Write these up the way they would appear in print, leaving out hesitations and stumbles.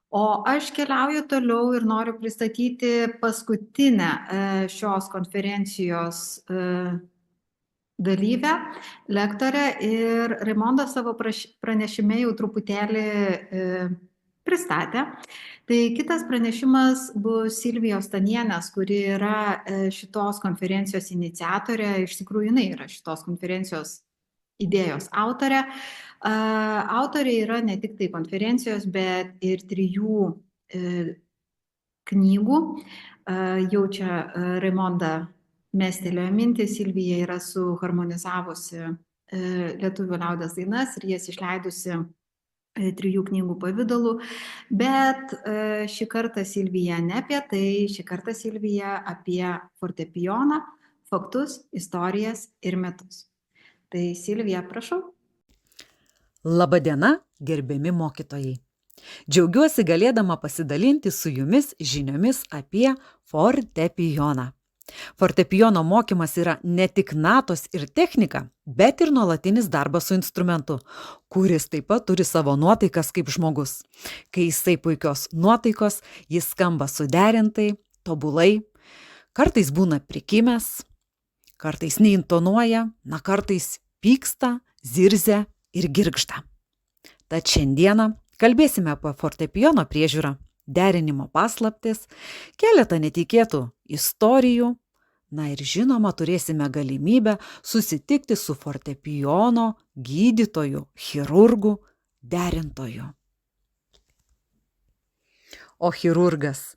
O aš keliauju toliau ir noriu pristatyti paskutinę šios konferencijos dalyvę, lektorę, ir Raimondas savo pranešime jau truputėlį pristatė. Tai kitas pranešimas bus Silvijos Stanienės, kuri yra šitos konferencijos iniciatorė. Iš tikrųjų, jinai yra šitos konferencijos idėjos autorė. Autorė yra ne tik tai konferencijos, bet ir 3 knygų. Jau čia Raimonda mestelėjo mintį, Silvija yra suharmonizavusi lietuvių liaudies dainas ir jas išleidusi 3 knygų pavidalu, bet šį kartą Silvija ne apie tai, šį kartą Silvija apie fortepijoną, faktus, istorijas ir metus. Tai Silvija, prašau. Labadiena, gerbiami mokytojai. Džiaugiuosi galėdama pasidalinti su jumis žiniomis apie fortepijoną. Fortepijono mokymas yra ne tik natos ir technika, bet ir nuolatinis darbas su instrumentu, kuris taip pat turi savo nuotaikas kaip žmogus. Kai jisai puikios nuotaikos, jis skamba suderintai, tobulai, kartais būna prikimęs, kartais neintonuoja, kartais pyksta, zirzia ir girgžda. Tad šiandieną kalbėsime apie fortepijono priežiūrą, derinimo paslaptis, keletą netikėtų istorijų, ir žinoma, turėsime galimybę susitikti su fortepijono gydytoju, chirurgu, derintoju. O chirurgas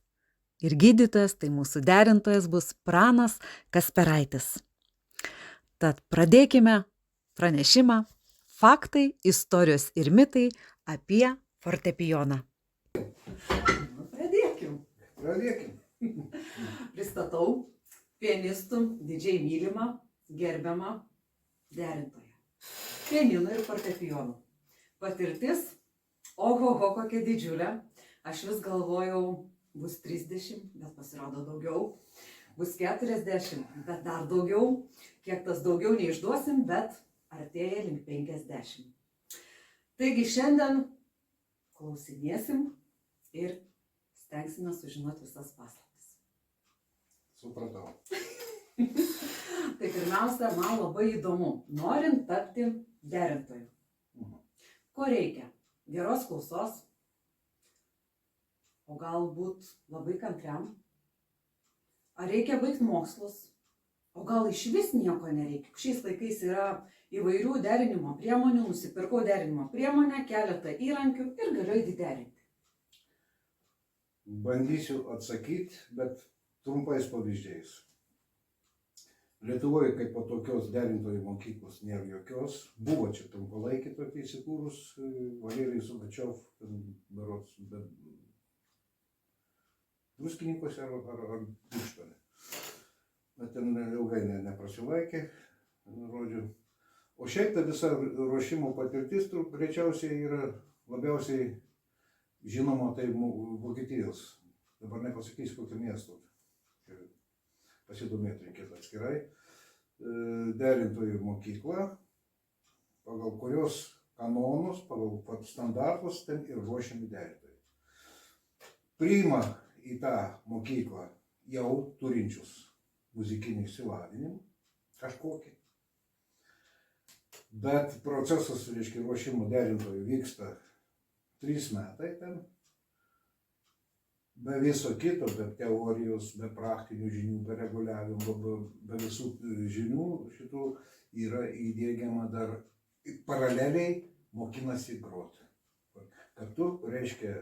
ir gydytojas, tai mūsų derintojas bus Pranas Kasperaitis. Tad pradėkime pranešimą faktai, istorijos ir mitai apie fortepijoną. Pradėkim. Pristatau pianistų didžiai mylimą, gerbiamą derintoją. Pianino ir fortepijonų. Patirtis, ohoho, kokia didžiulė. Aš vis galvojau, bus 30, bet pasirodo daugiau. Bus 40, bet dar daugiau. Kiek tas daugiau neišduosim, bet artėja link 50. Taigi šiandien klausinėsim ir stengsime sužinoti visas paslaptis. Supratau. Tai pirmiausia, man labai įdomu, norint tapti derintoju. Ko reikia? Geros klausos, o galbūt labai kantriam? Ar reikia baigti mokslus? O gal iš vis nieko nereikia? Šiais laikais yra įvairių derinimo priemonių, nusipirkau derinimo priemonę, keletą įrankių ir galiu įdį derinti. Bandysiu atsakyti, bet trumpais pavyzdžiais. Lietuvoje kaip po tokios derintojų mokyklos nėra jokios. Buvo čia trumpalaikį tokį įsikūrus, Valerijus Subačiov, berods, Druskininkuose ar Birštone. Bet ten ilgai neprasilaikė, žodžiu. O šiaip ta visa ruošimo patirtis greičiausiai yra labiausiai žinoma tai Vokietijos. Dabar nepasakysiu kokio miesto. Pasidomėti reikėtų atskirai. Derintojų mokykla, pagal kurios kanonus, pagal standartus ten ir ruošiami derintojai. Priima į tą mokyklą jau turinčius muzikinį išsilavinimą kažkokį. Bet procesas, reiškia, ruošimo derintojų vyksta 3 metai ten. Be viso kito, be teorijos, be praktinių žinių, be reguliavimo, be visų žinių šitų yra įdiegiama dar paraleliai mokinasi groti. Kartu, reiškia,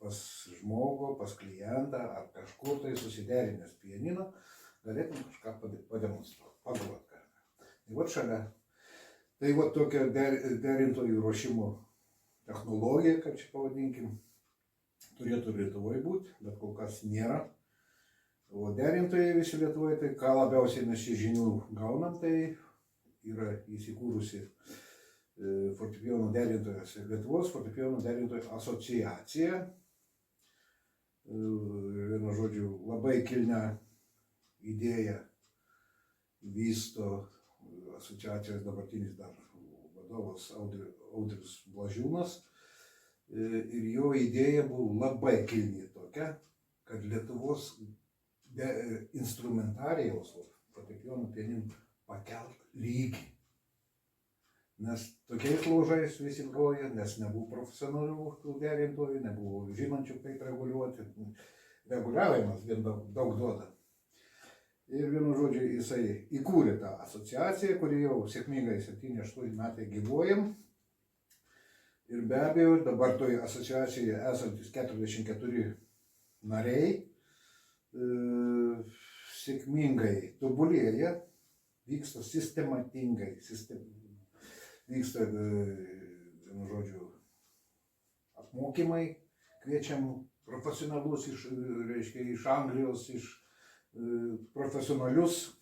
pas žmogų, pas klientą ar kažkur tai susiderinęs pianiną, galėtum kažką pademonstruoti, pagroti kažką. Tai va šalia. Tai va tokia derintojų ruošimo technologija, kaip čia pavadinkim, turėtų Lietuvoje būti, bet kol kas nėra. O derintojai visi Lietuvoje, tai ką labiausiai mes čia žinių gaunam, tai yra įsikūrusi fortepijono derintojas Lietuvos fortepijono derintojų asociacija. Vienu žodžiu, labai kilnią idėją vysto asociacijos dabartinis dar vadovas Audrius Blažiūnas. Ir jo idėja buvo labai kilni tokia, kad Lietuvos instrumentarijaus fortepijono pianinų pakelt lygį. Nes tokiais laužais visi groja, nes nebuvo profesionalių derintojų, nebuvo žinančių, kaip reguliuoti. Reguliavimas vien daug duoda. Ir vienu žodžiu jisai įkūrė tą asociaciją, kuri jau sėkmingai 7-8 metai gyvuojam. Ir be abejo, dabar toje asociacijoje esantis 44 nariai sėkmingai tobulėja, vyksta sistematingai, vyksta, vienu žodžiu, apmokymai, kviečiam profesionalus iš Anglijos, iš profesionalius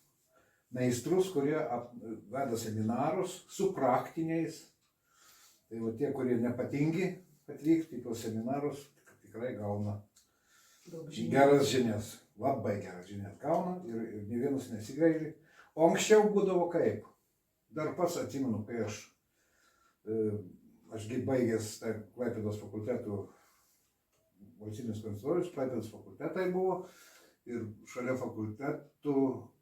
meistrus, kurie veda seminarus su praktiniais. Tai va tie, kurie nepatingi atvykti į tos seminarus, tikrai gauna geras žinias, labai geras žinias gauna ir ne vienas nesigaili. O anksčiau būdavo kaip? Dar pats atsimenu, kai ašgi baigęs Klaipėdos fakultetų, valstybinis konservatorius, Klaipėdos fakultetai buvo ir šalia fakultetų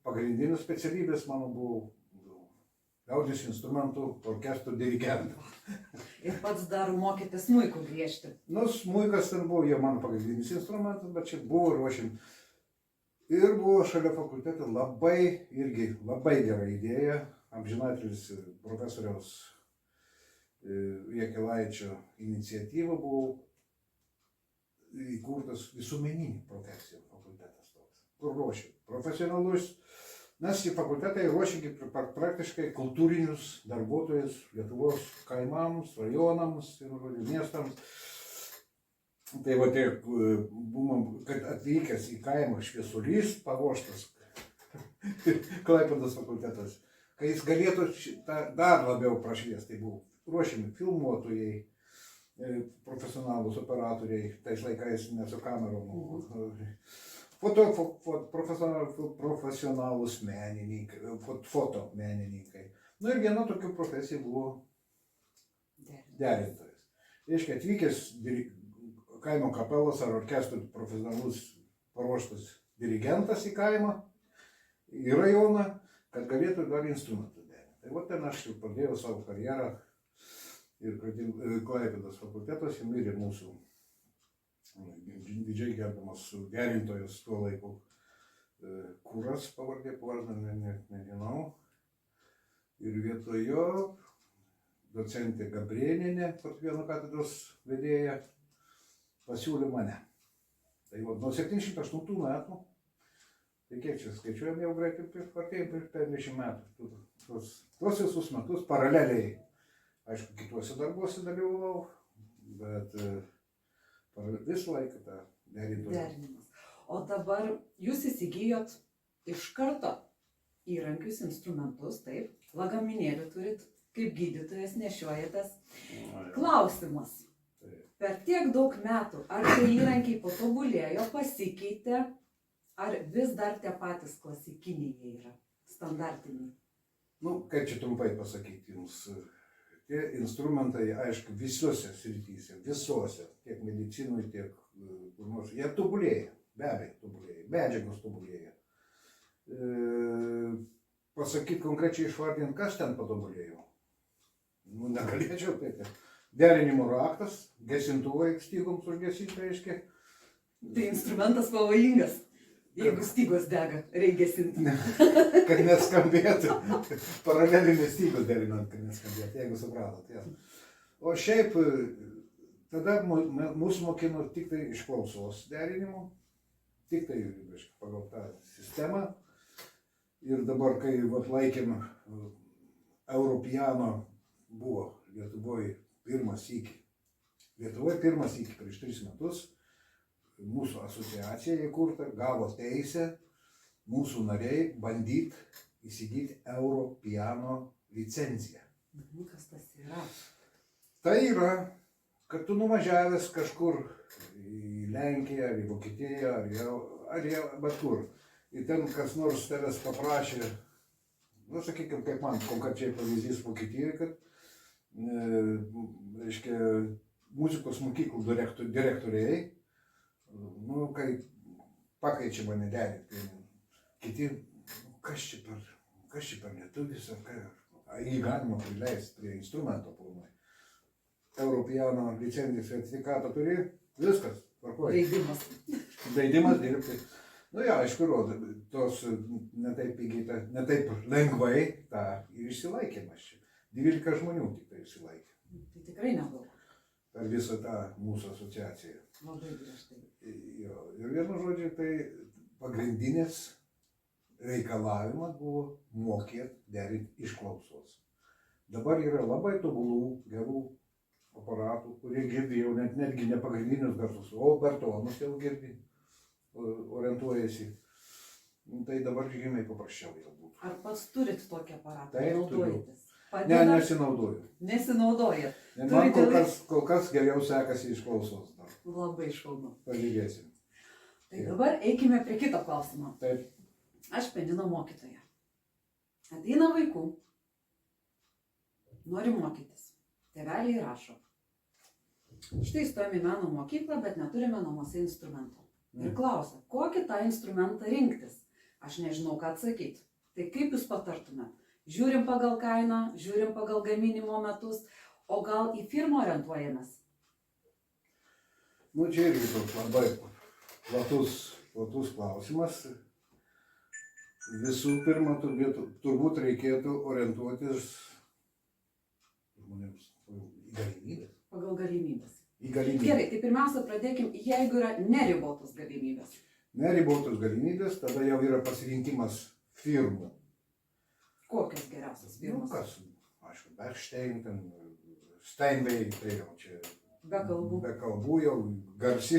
pagrindinis specialybės mano buvo liaudies instrumentų orkestrų dirigentų. Ir pats dar mokėte smuiku griežti. Nu, smuikas ten buvo jau mano pagrindinis instrumentas, bet čia buvo ruošim. Ir buvo šalia fakulteto irgi labai gera idėja, amžinatelis profesoriaus Jakilaičio iniciatyva buvo įkurtas visuomeninių profesijų fakultetas toks, kur ruošė profesionalus. Nes į fakultetai ruošė praktiškai kultūrinius darbuotojus Lietuvos kaimams, rajonams ir miestams. Tai va tiek, kad atvykęs į kaimą šviesulys, paruoštas Klaipėdos fakultetas, kai jis galėtų dar labiau prašviesti, tai buvo ruošiami filmuotojai, profesionalūs operatoriai, tais laikais ne su kamerom, profesionalūs menininkai, fotomenininkai. Nu ir viena tokia profesija buvo derintojas. Reiškia, atvykęs kaimo kapelos ar orkestrų profesionalus paruoštas dirigentas į kaimą, į rajoną, kad galėtų dar instrumentų derinti. Tai va ten aš jau pradėjau savo karjerą ir Klaipėdos fakultetas ir mūsų didžiai gerbiamas derintojas tuo laiku Kūras pavardė, nežinau. Ir vietoj jo docentė Gabrėnienė, fortepijono katedros vedėja, pasiūlė mane. Tai va, nuo 78 metų, tai kiek čia skaičiuojam jau greitai, artėjim prieš 50 metų. Tuos visus metus paraleliai, aišku, kituose darbuose dalyvavau, bet visą laiką tą derinimas. O dabar jūs įsigijot iš karto įrankius, instrumentus, taip, lagaminėlių turit, kaip gydytojas nešiojatės. Klausimas. Per tiek daug metų, ar tie įrankiai patobulėjo, pasikeitė, ar vis dar tie patys klasikiniai yra, standartiniai? Nu, kaip čia trumpai pasakyti jums, tie instrumentai, aišku, visuose srityse, tiek medicinui, tiek kur nors, jie tobulėja, be abejo tobulėja, medžiagos tobulėja. Pasakyti konkrečiai išvardinti, kas ten patobulėjo. Nu, negalėčiau, tai derinimo raktas, gesintuvai stygoms užgesinti, reiškia. Tai instrumentas pavojingas. Jeigu stygos dega, reikia gesinti. Kad neskambėtų. Paralelinės stygos derinant, kad neskambėtų, jeigu supratot. Ja. O šiaip, tada mūsų mokino tik tai iš klausos derinimo, tik tai pagal tą sistemą. Ir dabar, kai laikėm Europiano, buvo Lietuvoje pirmas sykį. Lietuvoje pirmas sykį prieš 3 metus. Mūsų asociacija įkurta, gavo teisę mūsų nariai bandyti įsigyti Europiano licenciją. Kas tas yra? Tai yra, kad tu nuvažiavęs kažkur į Lenkiją, ar į Vokietiją, ar bet kur. Ir ten kas nors tavęs paprašė, nu, sakykime, kaip man konkrečiai pavyzdys Vokietijoje, kad, reiškia, muzikos mokyklų direktoriai, nu, kai pakeičia mane derinti, kiti, kas čia per lietuvis, ar ką, jį galima prileisti prie instrumento planai. Europiano licencijos sertifikatą turi, viskas, tvarkoja. Leidimas dirbti. Nu jo, aišku, rodo, tos netaip pigiai, netaip lengvai tą ir išsilaikymas čia. 12 žmonių tik tai išsilaikė. Tai tikrai nedaug. Per visą tą mūsų asociaciją. Labai griežtai. Jo, ir vienu žodžiu, tai pagrindinės reikalavimas buvo mokėti derinti iš klausos. Dabar yra labai tobulų, gerų aparatų, kurie girdi jau netgi ne pagrindinius garsus, o bartonus jau girdi, orientuojasi. Tai dabar žymiai paprasčiau jau būtų. Ar pats turit tokį aparatą? Taip, Naudojatės? Ne, nesinaudoju. Nesinaudojat. Man kol kas geriau sekasi iš klausos. Labai šaunu. Pažiūrėsim. Tai dabar eikime prie kito klausimo. Taip. Aš pianino mokytoja. Ateina vaikų. Nori mokytis. Tėveliai rašo. Štai stojame į meno mokyklą, bet neturime namuose instrumento. Ir klausia, kokį tą instrumentą rinktis. Aš nežinau, ką atsakyti. Tai kaip jūs patartumėt? Žiūrim pagal kainą, žiūrim pagal gaminimo metus, o gal į firmą orientuojamės? Nu, čia irgi toks labai platus klausimas. Visų pirma, turbūt reikėtų orientuotis žmonėms į galimybės. Pagal galimybės. Į galimybės. Gerai, tai pirmiausia pradėkim, jeigu yra neribotos galimybės. Neribotos galimybės, tada jau yra pasirinkimas firmų. Kokios geriausios Nu, firmos? kas, aišku, Bergstein, Steinway, tai jau čia Be kalbų. be kalbų jau garsi,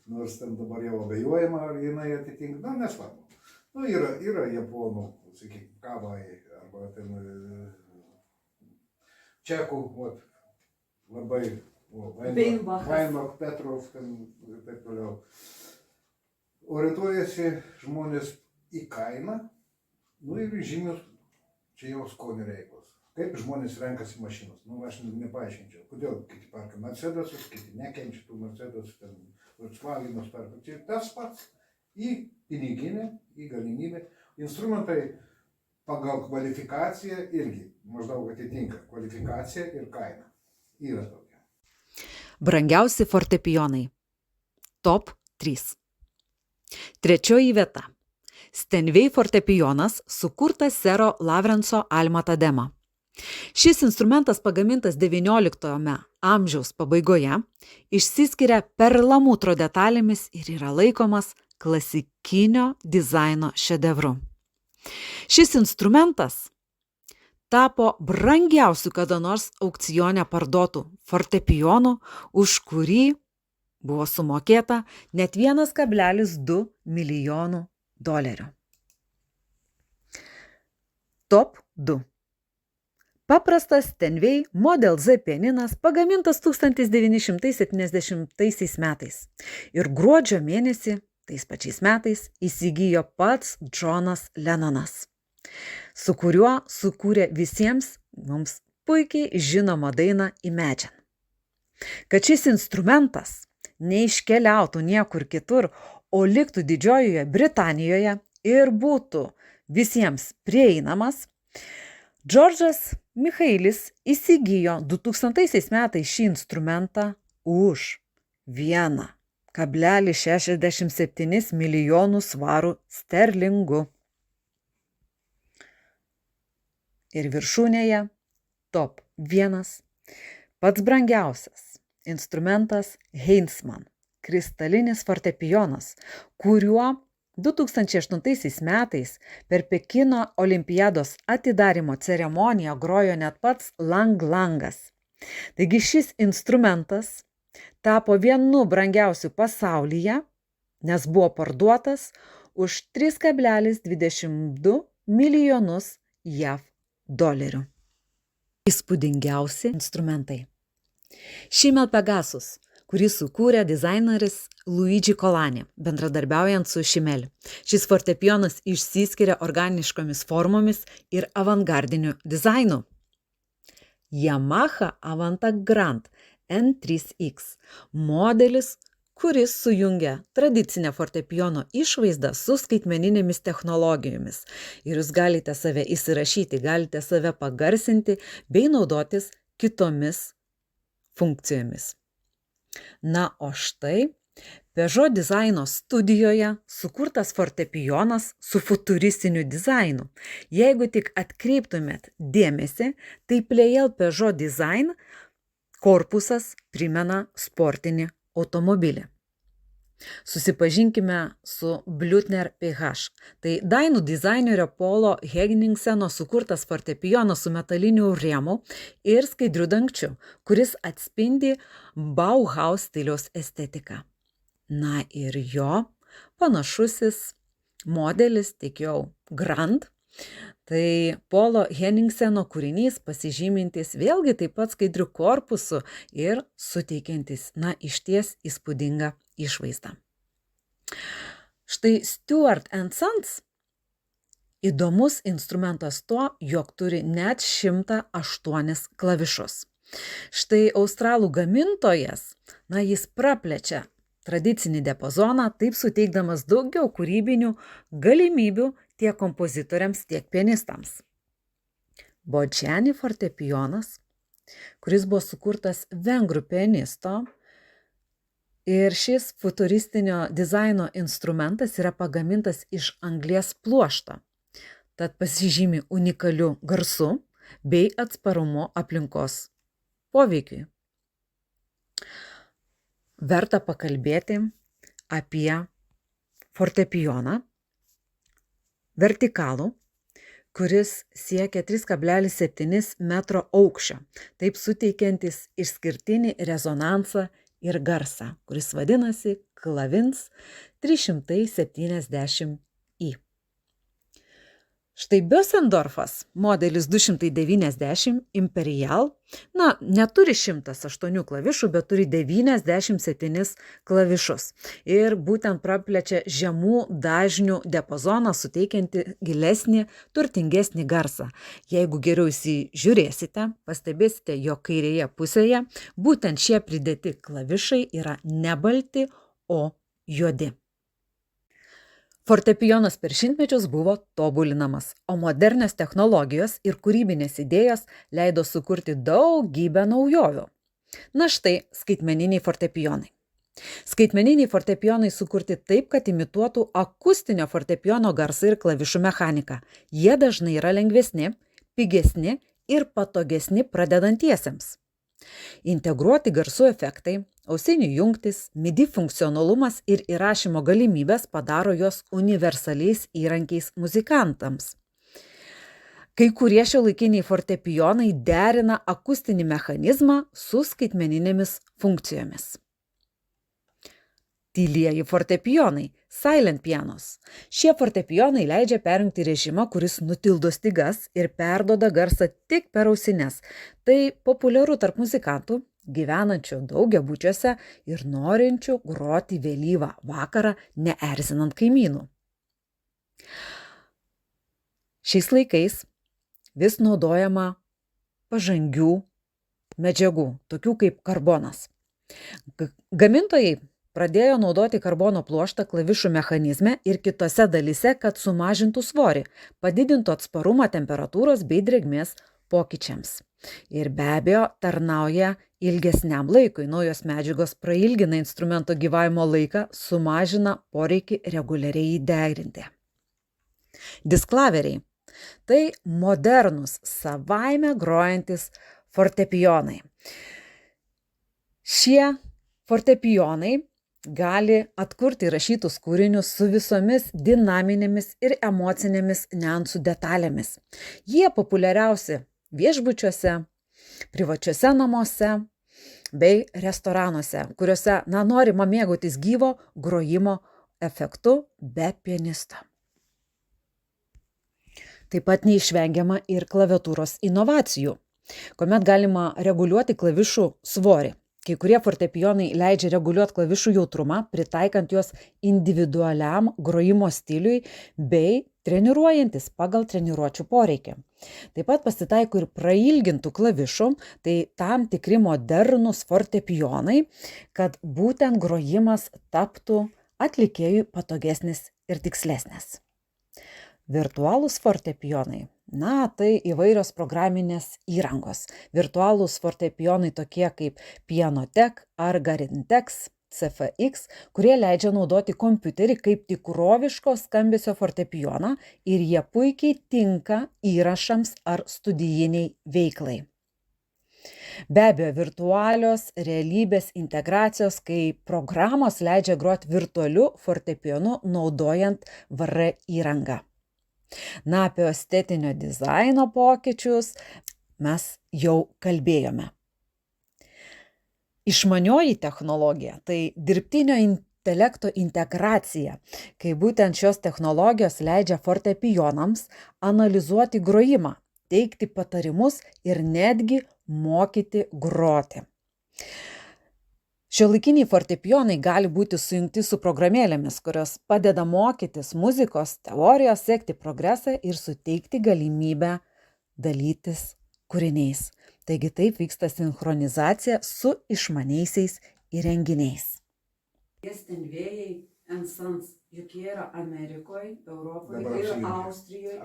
nors ten dabar jau abejojama, ar jinai atitinka, na, nesvarbu. Nu, yra japonų, sakykime, Kavai, arba ten čekų, labai, Weinbach, Petrov, ten ir taip toliau. Orientuojasi žmonės į kainą, nu ir žymius, čia jau skonio reikalas. Kaip žmonės renkasi mašinas, nu aš nepaaiškinčiau, kodėl kiti perka Mercedesus, kiti nekenčia tų Mercedesus, ten Volkswagenus perka. Čia tas pats į piniginę, į galimybę. Instrumentai pagal kvalifikaciją irgi maždaug atitinka kvalifikaciją ir kainą. Yra tokia. Brangiausi fortepijonai. Top 3. Trečioji vieta. Steinway fortepijonas sukurtas sero Lavrenco Alma Tadema. Šis instrumentas pagamintas XIX amžiaus pabaigoje, išsiskiria perlamutro detalėmis ir yra laikomas klasikinio dizaino šedevru. Šis instrumentas tapo brangiausiu kada nors aukcione parduotų fortepijonų, už kurį buvo sumokėta net $1,2 milijonų. Top 2. Paprastas Steinway Model Z pianinas pagamintas 1970 metais ir gruodžio mėnesį tais pačiais metais įsigijo pats Johnas Lennonas, su kuriuo sukūrė visiems mums puikiai žinomą dainą Imagine. Kad šis instrumentas neiškeliautų niekur kitur, o liktų Didžiojoje Britanijoje ir būtų visiems prieinamas, Džordžas Michailis įsigijo 2000 metais šį instrumentą už $1,67 milijonų svarų sterlingų. Ir viršūnėje top 1. Pats brangiausias instrumentas Heinzmann kristalinis fortepijonas, kuriuo 2008 metais per Pekino olimpiados atidarymo ceremoniją grojo net pats Lang Langas. Taigi šis instrumentas tapo vienu brangiausių pasaulyje, nes buvo parduotas už $3,22 milijonus JAV. Įspūdingiausi instrumentai. Schimmel Pegasus, kurį sukūrė dizaineris Luigi Colani, bendradarbiaujant su Schimmel. Šis fortepijonas išsiskiria organiškomis formomis ir avangardiniu dizainu. Yamaha Avanta Grand N3X modelis, kuris sujungia tradicinę fortepijono išvaizdą su skaitmeninėmis technologijomis. Ir jūs galite save įsirašyti, galite save pagarsinti bei naudotis kitomis funkcijomis. Na, o štai Peugeot dizaino studijoje sukurtas fortepijonas su futuristiniu dizainu. Jeigu tik atkreiptumėt dėmesį, tai Pleyel Peugeot Design korpusas primena sportinį automobilį. Susipažinkime su Blüthner PH. Tai dainų dizainerio Polo Henningseno sukurtas fortepijonas su metaliniu rėmu ir skaidriu dangčiu, kuris atspindi Bauhaus stiliaus estetiką. Na ir jo panašusis modelis, tikiau, Grand. Tai Polo Henningseno kūrinys pasižymintis vėlgi taip pat skaidriu korpusu ir suteikiantis, išties įspūdingą išvaizdą. Štai Stewart & Sons įdomus instrumentas tuo, jog turi net 108 klavišus. Štai australų gamintojas, jis praplečia tradicinį diapazoną, taip suteikdamas daugiau kūrybinių galimybių tiek kompozitoriams, tiek pianistams. Bocciani fortepijonas, kuris buvo sukurtas vengrų pianisto, ir šis futuristinio dizaino instrumentas yra pagamintas iš anglies pluošto, tad pasižymi unikaliu garsu bei atsparumu aplinkos poveikiui. Verta pakalbėti apie fortepijoną vertikalų, kuris siekia 3,7 metro aukščio, taip suteikiantis išskirtinį rezonansą ir garsą, kuris vadinasi Klavins 370i. Štai Bösendorfas modelis 290 Imperial, neturi 108 klavišų, bet turi 97 klavišus. Ir būtent praplečia žemų dažnių diapazoną, suteikianti gilesnį, turtingesnį garsą. Jeigu geriau įsižiūrėsite, pastebėsite, jog kairėje pusėje būtent šie pridėti klavišai yra ne balti, o juodi. Fortepijonas per šimtmečius buvo tobulinamas, o modernios technologijos ir kūrybinės idėjos leido sukurti daugybę naujovių. Na štai skaitmeniniai fortepijonai. Skaitmeniniai fortepijonai sukurti taip, kad imituotų akustinio fortepijono garsą ir klavišų mechaniką. Jie dažnai yra lengvesni, pigesni ir patogesni pradedantiesiems. Integruoti garsų efektai, ausinių jungtis, MIDI funkcionalumas ir įrašymo galimybės padaro juos universaliais įrankiais muzikantams. Kai kurie šiuolaikiniai fortepijonai derina akustinį mechanizmą su skaitmeninėmis funkcijomis. Tylieji fortepijonai, silent pianos. Šie fortepijonai leidžia perjungti režimą, kuris nutildo stygas ir perduoda garsą tik per ausines. Tai populiaru tarp muzikantų, gyvenančių daugiabučiuose ir norinčių groti vėlyvą vakarą, neerzinant kaimynų. Šiais laikais vis naudojama pažangių medžiagų, tokių kaip karbonas. Gamintojai pradėjo naudoti karbono pluoštą klavišų mechanizme ir kitose dalyse, kad sumažintų svorį, padidintų atsparumą temperatūros bei drėgmės pokyčiams. Ir be abejo, tarnauja ilgesniam laikui. Naujos medžiagos prailgina instrumento gyvavimo laiką, sumažina poreikį reguliariai degrinti. Disklaveriai. Tai modernūs, savaime grojantis fortepijonai. Šie fortepijonai gali atkurti rašytus kūrinius su visomis dinaminėmis ir emocinėmis niuansų detalėmis. Jie populiariausi viešbučiuose, privačiuose namuose bei restoranuose, kuriuose norima mėgautis gyvo grojimo efektu be pianisto. Taip pat neišvengiama ir klaviatūros inovacijų, kuomet galima reguliuoti klavišų svorį. Kai kurie fortepijonai leidžia reguliuoti klavišų jautrumą, pritaikant juos individualiam grojimo stiliui bei treniruojantis pagal treniruočių poreikį. Taip pat pasitaiko ir prailgintų klavišų, tai tam tikri modernūs fortepijonai, kad būtent grojimas taptų atlikėjui patogesnis ir tikslesnis. Virtualūs fortepijonai. Tai įvairios programinės įrangos. Virtualūs fortepijonai tokie kaip Pianotek ar Garintex CFX, kurie leidžia naudoti kompiuterį kaip tikroviško skambesio fortepijoną ir jie puikiai tinka įrašams ar studijiniai veiklai. Be abejo, virtualios realybės integracijos, kai programos leidžia groti virtualiu fortepijonu naudojant VR įrangą. Apie estetinio dizaino pokyčius mes jau kalbėjome. Išmanioji technologija, tai dirbtinio intelekto integracija, kai būtent šios technologijos leidžia fortepijonams analizuoti grojimą, teikti patarimus ir netgi mokyti groti. Šiuolaikiniai fortepijonai gali būti sujungti su programėlėmis, kurios padeda mokytis muzikos teorijos, sekti progresą ir suteikti galimybę dalytis kūriniais. Taigi taip vyksta sinchronizacija su išmaniaisiais įrenginiais. Steinwayai and Sons, juk jie yra Amerikoje, Europoje ir Austrijoje.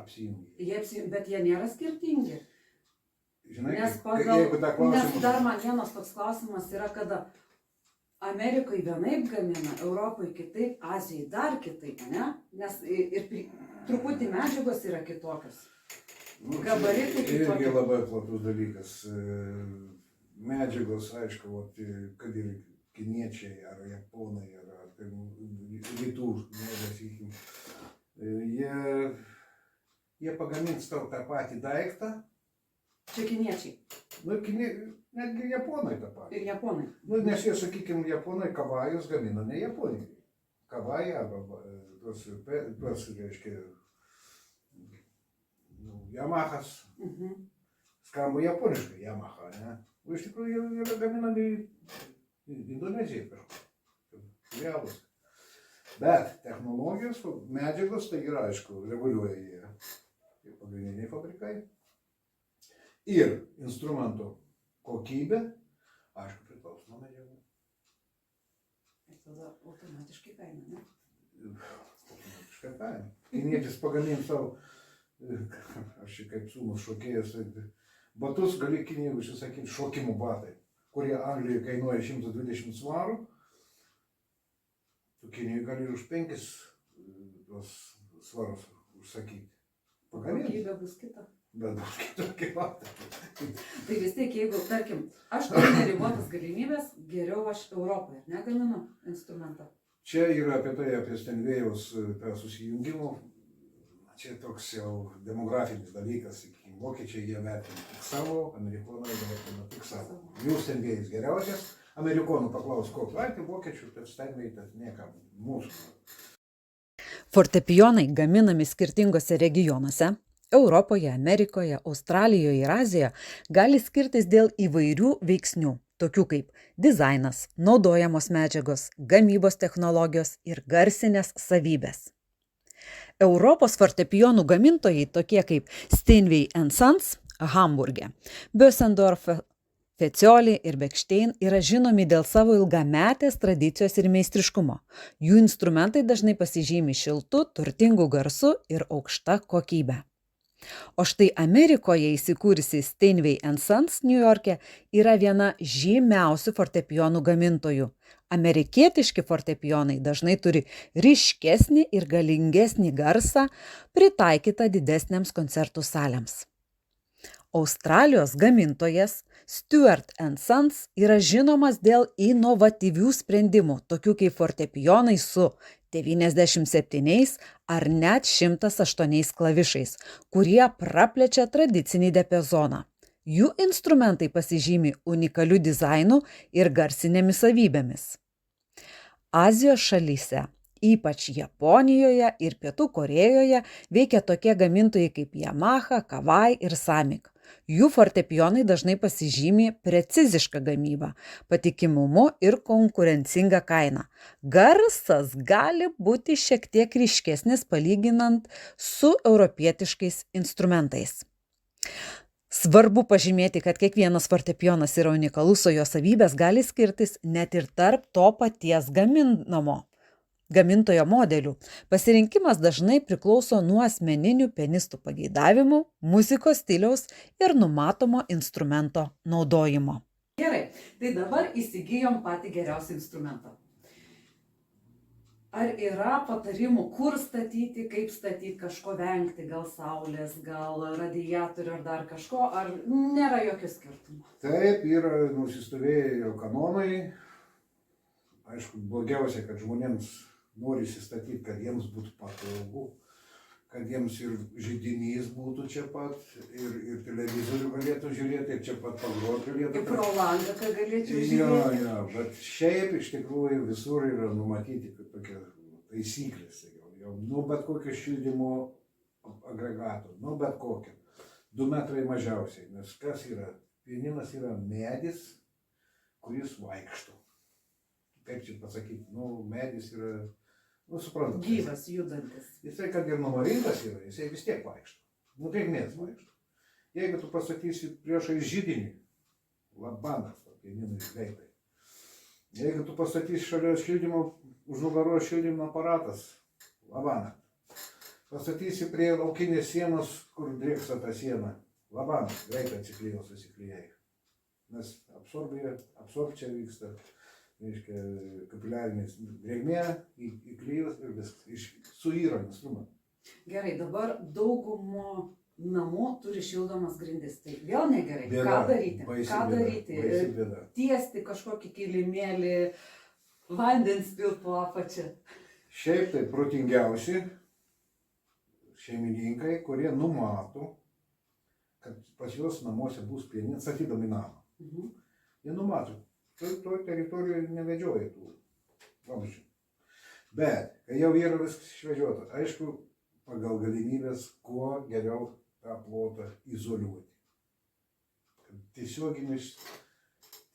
Bet jie nėra skirtingi. Žinai, Nes dar man vienas toks klausimas yra, kada Amerikoje vienaip gamina, Europoje kitaip, Azijoje dar kitaip, ne? Nes ir truputį medžiagos yra kitokios. Gabaritai kitokie. Irgi labai platus dalykas. Medžiagos, aišku, kad ir kiniečiai ar japonai, ar rytų, jie pagamins tau tą patį daiktą. Čia kiniečiai. Netgi japonai tą patį. Ir japonai. Nes jie, sakykime, japonai kavajus gamina ne Japonijai. Kavai arba tos, reiškia, Yamahas. Skamba japoniškai Yamaha, ne? O iš tikrųjų yra gaminami Indonezijai kažkur. Bet technologijos, medžiagos, tai yra, aišku, reguliuoja jie pagrindiniai fabrikai. Ir instrumento kokybė, aišku, priklauso nuo medžiagų. Ir tada automatiškai kaina, ne? Automatiškai kaina. Kinietis pagamint savo, aš čia kaip sūnus šokėjas, batus gali Kinijai užsisakyti šokimo batai, kurie Anglijoje kainuoja 120 svarų. Tu Kinijai gali už 5 svarus užsakyti. Kokybė bus kita. Bet bus kitokia. Tai vis tiek, jeigu, tarkim, aš turiu neribotas galimybės, geriau aš Europoje negaminu instrumentą. Čia yra apie Steinwayaus susijungimų. Čia toks jau demografinis dalykas. Vokiečiai jie vertina tik savo, amerikonai vertina tik savo. Jų Steinwayas geriausias. Amerikonų paklaus, koks tai vokiečių, bet Steinway tas niekam mūsų. Fortepijonai gaminami skirtingose regionuose. Europoje, Amerikoje, Australijoje ir Azijoje gali skirtis dėl įvairių veiksnių, tokių kaip dizainas, naudojamos medžiagos, gamybos technologijos ir garsinės savybės. Europos fortepijonų gamintojai, tokie kaip Steinway and Sons Hamburge, Bösendorf, Fecioli ir Bechstein, yra žinomi dėl savo ilgametės tradicijos ir meistriškumo. Jų instrumentai dažnai pasižymi šiltu, turtingu garsu ir aukšta kokybe. O štai Amerikoje įsikūrusi Steinway and Sons Niujorke yra viena žymiausių fortepijonų gamintojų. Amerikietiški fortepijonai dažnai turi ryškesnį ir galingesnį garsą, pritaikytą didesniams koncertų salėms. Australijos gamintojas Stewart and Sons yra žinomas dėl inovatyvių sprendimų, tokių kaip fortepijonai su 97 ar net 108 klavišais, kurie praplečia tradicinį diapazoną. Jų instrumentai pasižymi unikaliu dizainu ir garsinėmis savybėmis. Azijos šalyse, ypač Japonijoje ir Pietų Korėjoje, veikia tokie gamintojai kaip Yamaha, Kawai ir Samick. Jų fortepijonai dažnai pasižymi precizišką gamybą, patikimumu ir konkurencinga kaina. Garsas gali būti šiek tiek ryškesnis palyginant su europietiškais instrumentais. Svarbu pažymėti, kad kiekvienas fortepijonas yra unikalus, o jo savybės gali skirtis net ir tarp to paties gamintojo modelių. Pasirinkimas dažnai priklauso nuo asmeninių pianistų pageidavimų, muzikos stiliaus ir numatomo instrumento naudojimo. Gerai, tai dabar įsigijom patį geriausią instrumentą. Ar yra patarimų, kur statyti, kaip statyti, kažko vengti, gal saulės, gal radiatorių ar dar kažko, ar nėra jokio skirtumo? Taip, yra nusistovėję jau kanonai. Aišku, blogiausia, kad žmonėms norisi statyti, kad jiems būtų patogu, kad jiems ir židinys būtų čia pat, ir televizorių galėtų žiūrėti, ir čia pat pagroti galėtų. Ir pro langą, kad galėčiau žiūrėti. Jo, bet šiaip iš tikrųjų visur yra numatyti tokie taisyklės. Nu, bet kokio šildymo agregato, nu, bet kokio. 2 metrai mažiausiai, nes kas yra? Pianinas yra medis, kuris vaikšto. Kaip čia pasakyti, nu, medis yra... Nu, suprantu. Gyvas, judantis. Jisai, kad ir numarintas yra, jisai vis tiek vaikšto. Nu, drėgmės vaikšto. Jeigu tu pasakysi priešai židinį, labanas, to pianinui greitai. Jeigu tu pasakysi šalia šildymo, už nugaros šildymo aparatas, labanas. Pasakysi prie laukinės sienos, kur drėksta ta siena, labanas, greitai atsiklyjo, susiklyjai. Nes absorbcija vyksta. Reiškia, kapiliarinės drėgmė, įklijus ir viskas, suyra instrumentą. Gerai, dabar daugumo namų turi šildomas grindis, tai vėl negerai. Bėda, ką daryti? baisi bėda. Tiesti kažkokį kilimėlį, vandens pilt po apačią. Šiaip tai protingiausi šeimininkai, kurie numato, kad pas juos namuose bus pianinas, statydami namą. Jie numato. Toj teritorijoje nevedžioja tų vamzdžių. Bet, kai jau yra viskas išvedžiota, aišku, pagal galimybės, kuo geriau tą plotą izoliuoti.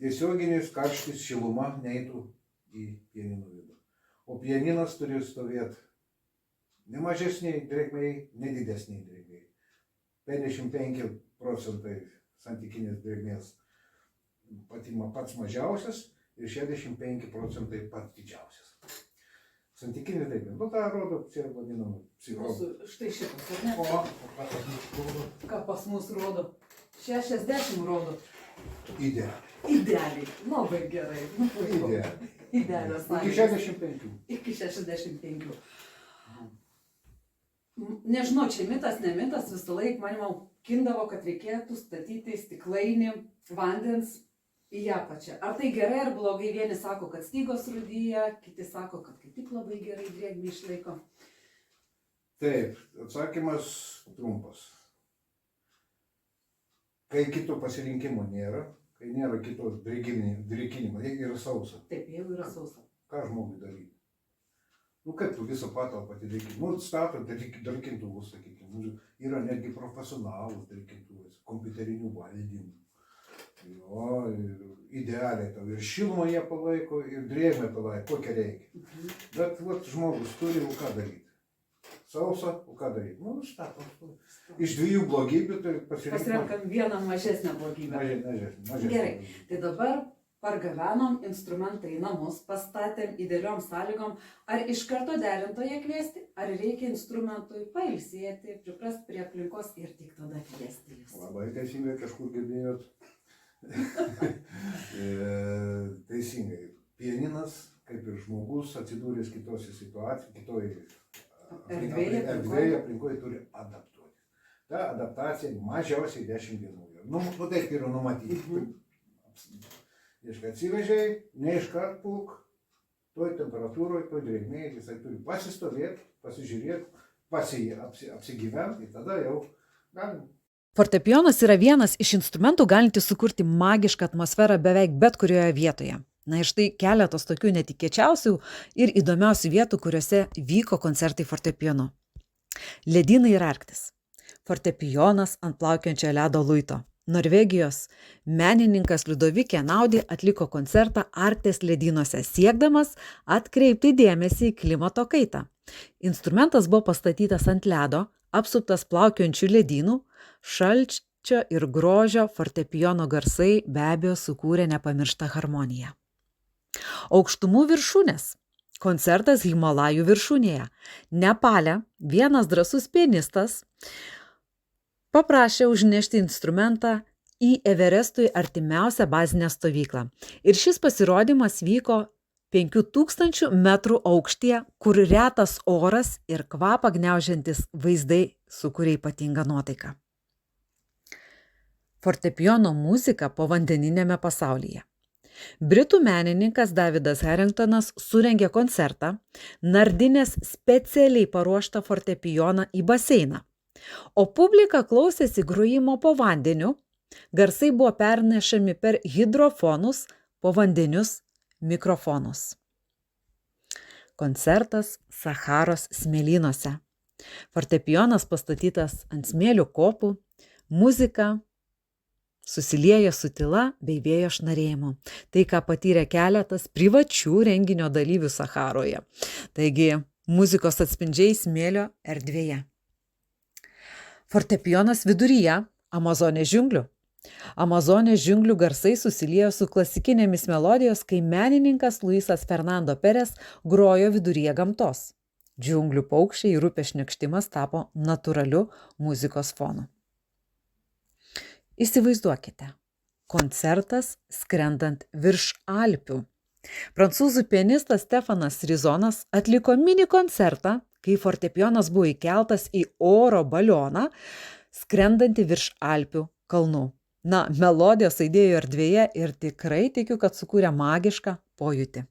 Tiesioginis karštis šiluma neitų į pianino vidų. O pianinas turi stovėti ne mažesniai drėgmei, ne didesniai drėgmei. 55% santykinės drėgmės pats mažiausias ir 65% pats didžiausias. Santykinė drėgmė. Nu, tą rodo, čia vadinama psichologa. Štai šitas, ar ne? O ką pas mus rodo? Ką pas mus rodo? 60 rodo. Idealiai. Labai gerai. Idealios Iki 65. Iki 65. Nežinau, čia mitas, ne mitas, visą laiką manimau kindavo, kad reikėtų statyti stiklainį vandens į apačią. Ar tai gerai ar blogai? Vieni sako, kad stygos rūdyja, kiti sako, kad kaip tik labai gerai drėgmę išlaiko. Taip, atsakymas trumpas. Kai kito pasirinkimo nėra, kai nėra kitos drėkinimo, jeigu yra sausa. Taip, jeigu yra sausa. Ką žmogui daryti? Nu, kaip tu visą patalpą atidėkini? Nu, stato drėkintuvus, sakykime. Yra netgi profesionalus drėkintuvas, kompiuterinių valdymų. Jo, idealiai tau. Ir šilumą jie palaiko, ir drėgmę palaiko, kokią reikia. Bet vat, žmogus turi, o ką daryti? Sausa, o ką daryti? Nu, statom. Iš 2 blogybių tai pasirenkam vieną mažesnę blogybę. Mažesnę. Gerai, tai dabar pargavenom instrumentą į namus, pastatėm idealiom sąlygom. Ar iš karto derintoje kviesti, ar reikia instrumentui pailsėti, priprast prie aplinkos ir tik tada kviesti jūs? Labai teisingai kažkur girdėjot. Teisingai. Pianinas, kaip ir žmogus, atsidūręs kitose situacijose, kitoje erdvėje aplinkoje turi adaptuoti. Ta adaptacija mažiausiai 10 dienų. Nu, taip yra numatyti. Atsivežiai, ne iškart pulk, toj temperatūroje, toj drėgmėje, jisai turi pasistovėti, pasižiūrėti, apsigyventi, tada jau galim. Fortepijonas yra vienas iš instrumentų galintis sukurti magišką atmosferą beveik bet kurioje vietoje. Na ir štai keletas tokių netikėčiausių ir įdomiausių vietų, kuriuose vyko koncertai fortepijonu. Ledynai ir Arktis. Fortepijonas ant plaukiojančio ledo luito. Norvegijos menininkas Liudovik Einaudi atliko koncertą Arkties ledynuose, siekdamas atkreipti dėmesį į klimato kaitą. Instrumentas buvo pastatytas ant ledo, apsuptas plaukiojančių ledynų, pykčio ir grožio fortepijono garsai be abejo sukūrė nepamirštą harmoniją. Aukštumų viršūnės. Koncertas Himalajų viršūnėje. Nepale vienas drąsus pianistas paprašė užnešti instrumentą į Everestui artimiausią bazinę stovyklą. Ir šis pasirodymas vyko 5000 metrų aukštyje, kur retas oras ir kvapą gniaužiantis vaizdai sukuria ypatingą nuotaiką. Fortepijono muzika povandeniniame pasaulyje. Britų menininkas Davidas Harringtonas surengė koncertą, nardinės specialiai paruoštą fortepijoną į baseiną, o publika klausėsi grojimo po vandeniu, garsai buvo pernešami per hidrofonus, povandenius mikrofonus. Koncertas Sacharos smėlynuose. Fortepijonas pastatytas ant smėlių kopų, muzika susilieja su tyla bei vėjo šnarėjimu. Tai, ką patyrė keletas privačių renginio dalyvių Sacharoje. Taigi, muzikos atspindžiai smėlio erdvėje. Fortepijonas viduryje Amazonės džiunglių. Amazonės džiunglių garsai susiliejo su klasikinėmis melodijos, kai menininkas Luisas Fernando Perez grojo viduryje gamtos. Džiunglių paukščiai ir upės šniokštimas tapo natūraliu muzikos fonu. Įsivaizduokite, koncertas skrendant virš Alpių. Prancūzų pianistas Stefanas Rizonas atliko mini koncertą, kai fortepijonas buvo įkeltas į oro balioną, skrendantį virš Alpių kalnų. Melodijos aidėjo erdvėje ir tikrai tikiu, kad sukūrė magišką pojūtį.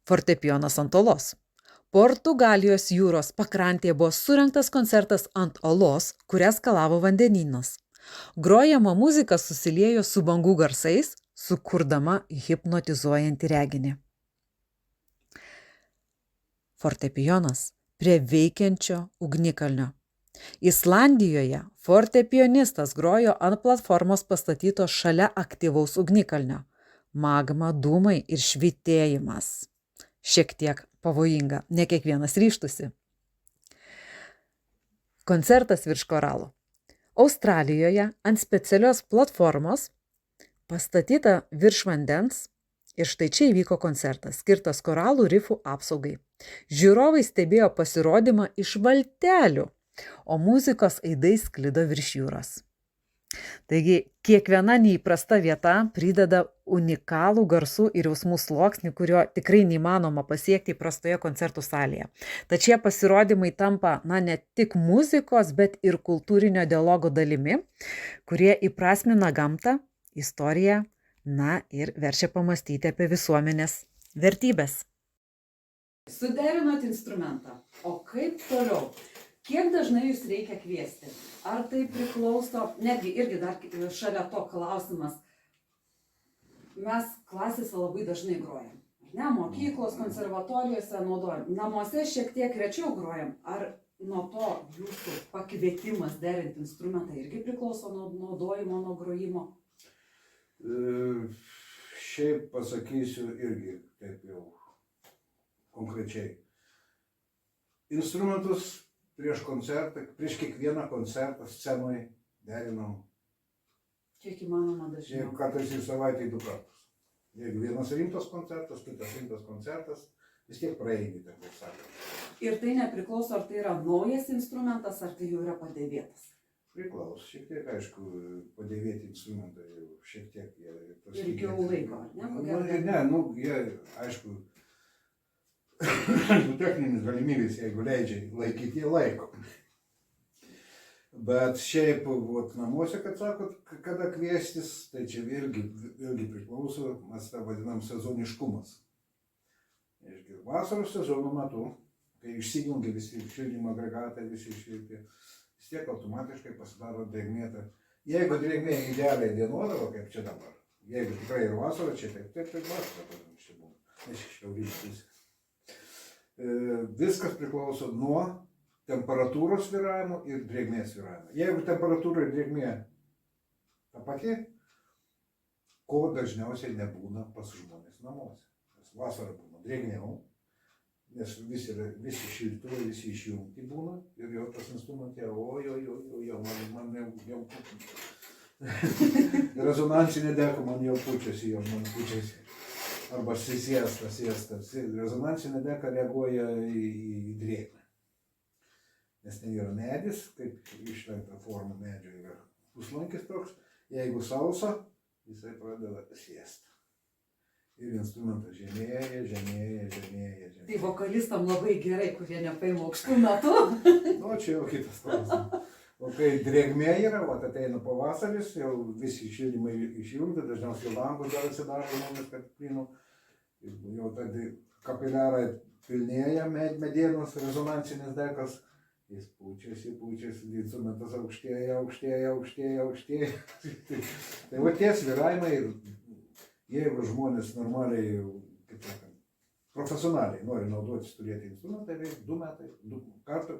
Fortepijonas ant olos. Portugalijos jūros pakrantėje buvo surengtas koncertas ant olos, kurią skalavo vandenynas. Grojama muzika susiliejo su bangų garsais, sukurdama hipnotizuojantį reginį. Fortepijonas prie veikiančio ugnikalnio. Islandijoje fortepijonistas grojo ant platformos pastatytos šalia aktyvaus ugnikalnio. Magma, dūmai ir švytėjimas. Šiek tiek pavojinga, ne kiekvienas ryžtųsi. Koncertas virš koralų. Australijoje ant specialios platformos pastatyta virš vandens ir štai čia įvyko koncertas, skirtas koralų rifų apsaugai. Žiūrovai stebėjo pasirodymą iš valtelių, o muzikos aidai sklido virš jūros. Taigi, kiekviena neįprasta vieta prideda unikalų garsų ir jausmų sluoksnį, kurio tikrai neįmanoma pasiekti įprastoje koncertų salėje. Tačiau pasirodymai tampa, ne tik muzikos, bet ir kultūrinio dialogo dalimi, kurie įprasmina gamtą, istoriją, ir verčia pamastyti apie visuomenės vertybės. Suderinot instrumentą, o kaip toliau? Kiek dažnai jūs reikia kviesti? Ar tai priklauso, netgi irgi dar šalia to klausimas, mes klasėse labai dažnai grojam, mokyklos, konservatorijose naudojam, namuose šiek tiek rečiau grojam, ar nuo to jūsų pakvietimas derinti instrumentą irgi priklauso nuo naudojimo, nuo grojimo? Šiaip pasakysiu irgi taip jau konkrečiai. Instrumentus prieš koncertą, prieš kiekvieną koncertą scenoje derinam. Kiek įmanoma dažniau? Kartais į savaitę 2 kartus. Jeigu vienas rimtas koncertas, kitas rimtas koncertas, vis tiek praeini, taip sakant. Ir tai nepriklauso, ar tai yra naujas instrumentas, ar tai jau yra padėvėtas? Priklauso, šiek tiek, aišku, padėvėti instrumentai jau šiek tiek. Ir ilgiau laiko, ar ne? Jie, aišku, techninis galimybės, jeigu leidžia laikyti, jie laiko. Bet šiaip, namuose, kad sakot, kada kviestis, tai čia vėlgi priklauso, mes tą vadinam sezoniškumas. Vasaros sezono metu, kai išsijungia visi šildymo agregatai, visi šilti, vis tiek automatiškai pasidaro drėgmėta. Jeigu drėgmė idealiai dienuodavo, kaip čia dabar, jeigu tikrai ir vasara, čia taip vasara, nes šiaurinis pusė. Viskas priklauso nuo temperatūros svyravimo ir drėgmės svyravimo. Jeigu temperatūra ir drėgmė ta pati, ko dažniausiai nebūna pas žmonės namuose. Nes vasarą būna drėgniau, nes visi šiltuvai, visi išjungti būna ir jau tas instrumente, jau man jau rezonansinė deka man jau pučiasi, arba siesta. Rezonansinė deka reaguoja į drėgmę, nes ten yra medis, kaip išlenkta forma medžio yra puslankis toks, jeigu sausa, jisai pradeda siestą. Ir instrumentas žemėja. Tai vokalistam labai gerai, kurie nepaima aukštų natų. Nu, čia jau kitas klausimas. O kai drėgmė yra, ateina pavasaris, jau visi šildymai išjungti, dažniausiai langus dar atsidaro žmonės, kad plynų. Jau tada kapiliarai pilnėja medienos rezonansinės dekas. Jis pučiasi, instrumentas aukštėja. Tai va tie svyravimai, jeigu žmonės normaliai, kaip sakant, profesionaliai nori naudotis turėti instrumentą, tai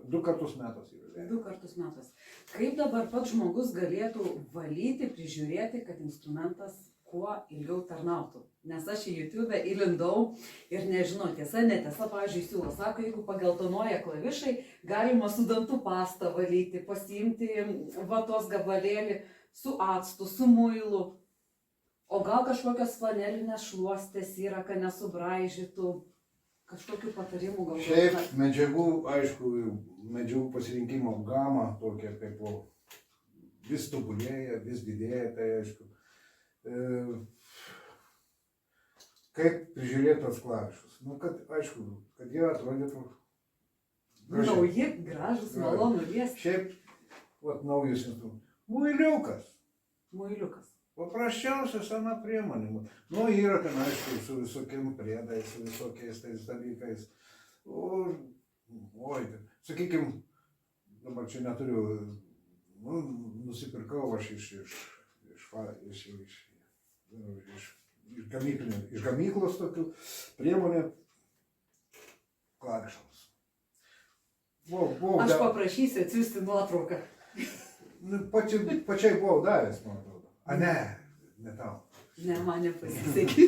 2 kartus metus yra. 2 kartus metus. Kaip dabar pats žmogus galėtų valyti, prižiūrėti, kad instrumentas kuo ilgiau tarnautų? Nes aš į YouTube įlindau ir nežinau, tiesa, netiesa, pavyzdžiui, siūlo, sako, jeigu pageltonuoja klavišai, galima su dantų pasta valyti, pasiimti vatos gabalėlį su actu, su muilu. O gal kažkokios flanelinės šluostės yra, kad nesubraižytų, kažkokių patarimų gal? Šiaip medžiagų, aišku, medžiagų pasirinkimo gama tokia kaip vis tobulėja, vis didėja, tai aišku. Kaip prižiūrėti tos klavišus? Nu, kad, aišku, kad jie atrodytų gražiai. Nauji, gražus, malonu liesti. Šiaip, naujus instrumentus. Muiliukas. Paprasčiausia sena priemonė. Nu, yra ten, aišku, su visokiam priedais, su visokiais tais dalykais. Sakykim, dabar čia neturiu, nusipirkau aš iš gamyklos tokių priemonė klavišams. Aš paprašysiu atsiųsti nuotrauką. Pačiai buvau davęs, man atrodo. A, ne tau. Ne, man nepasisekė.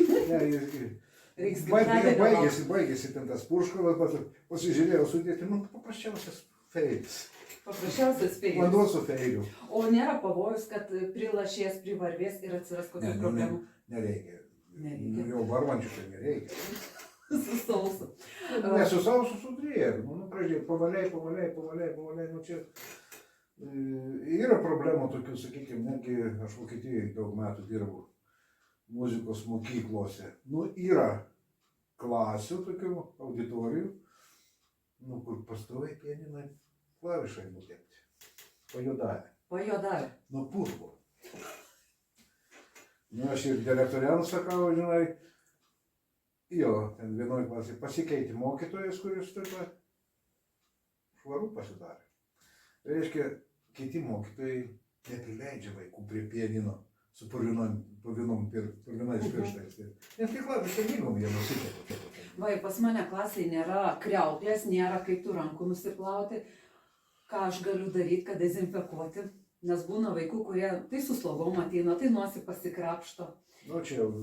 Baigėsi ten tas purškalas, pasižiūrėjau sudėti, paprasčiausias feilis. Paprasčiausias feilis. Vanduo su feiliu. O nėra pavojus, kad prilašės, privarvės ir atsiras kokių problemų? Nereikia. Jau varvančių tai nereikia. Su sausu. Ne, su sausu su drėgnu. Pradžiai pavaliai, čia. Yra problemų tokių, sakykime, netgi aš Vokietijoje daug metų dirbu muzikos mokyklose. Yra klasių tokių auditorijų, kur pastoviai pianinai klavišai nutepti. Pajodavę. Purvo. Aš ir direktoriams sakau, žinai, ten vienoj klasėje pasikeitė mokytojas, kuris taip švarų pasidarė. Reiškia, kiti mokytojai neprileidžia vaikų prie pianino su purvinais pirštais. Nes tai klavišai lygom jie nusitepė. Vai, pas mane klasėje nėra kriauklės, nėra kaip tų rankų nusiplauti. Ką aš galiu daryti, kad dezinfekuoti? Nes būna vaikų, kurie tai su slogom ateina, tai nosį pasikrapšto. Čia jau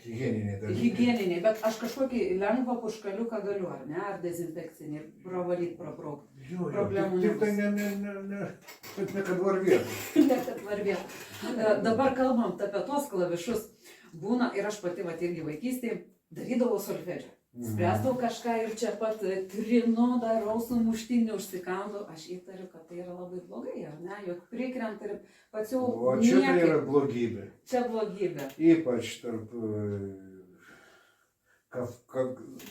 higieniniai dalykai. Higieniniai, bet aš kažkokį lengvą puškaliuką galiu, ar ne? Ar dezinfekcinį, pravalyti, prabraukti. Problemų nebus. Tik ne kad varvėtų. Ne kad varvėtų. Dabar kalbant apie tos klavišus, būna, ir aš pati irgi vaikystėje darydavau solfedžią. Spręsdavau kažką ir čia pat trinu, darau sumuštinį, užsikandu. Aš įtariu, kad tai yra labai blogai, ar ne? Juk prikrenta ir pats jau niekaip. O čia tai yra blogybė. Čia blogybė. Ypač tarp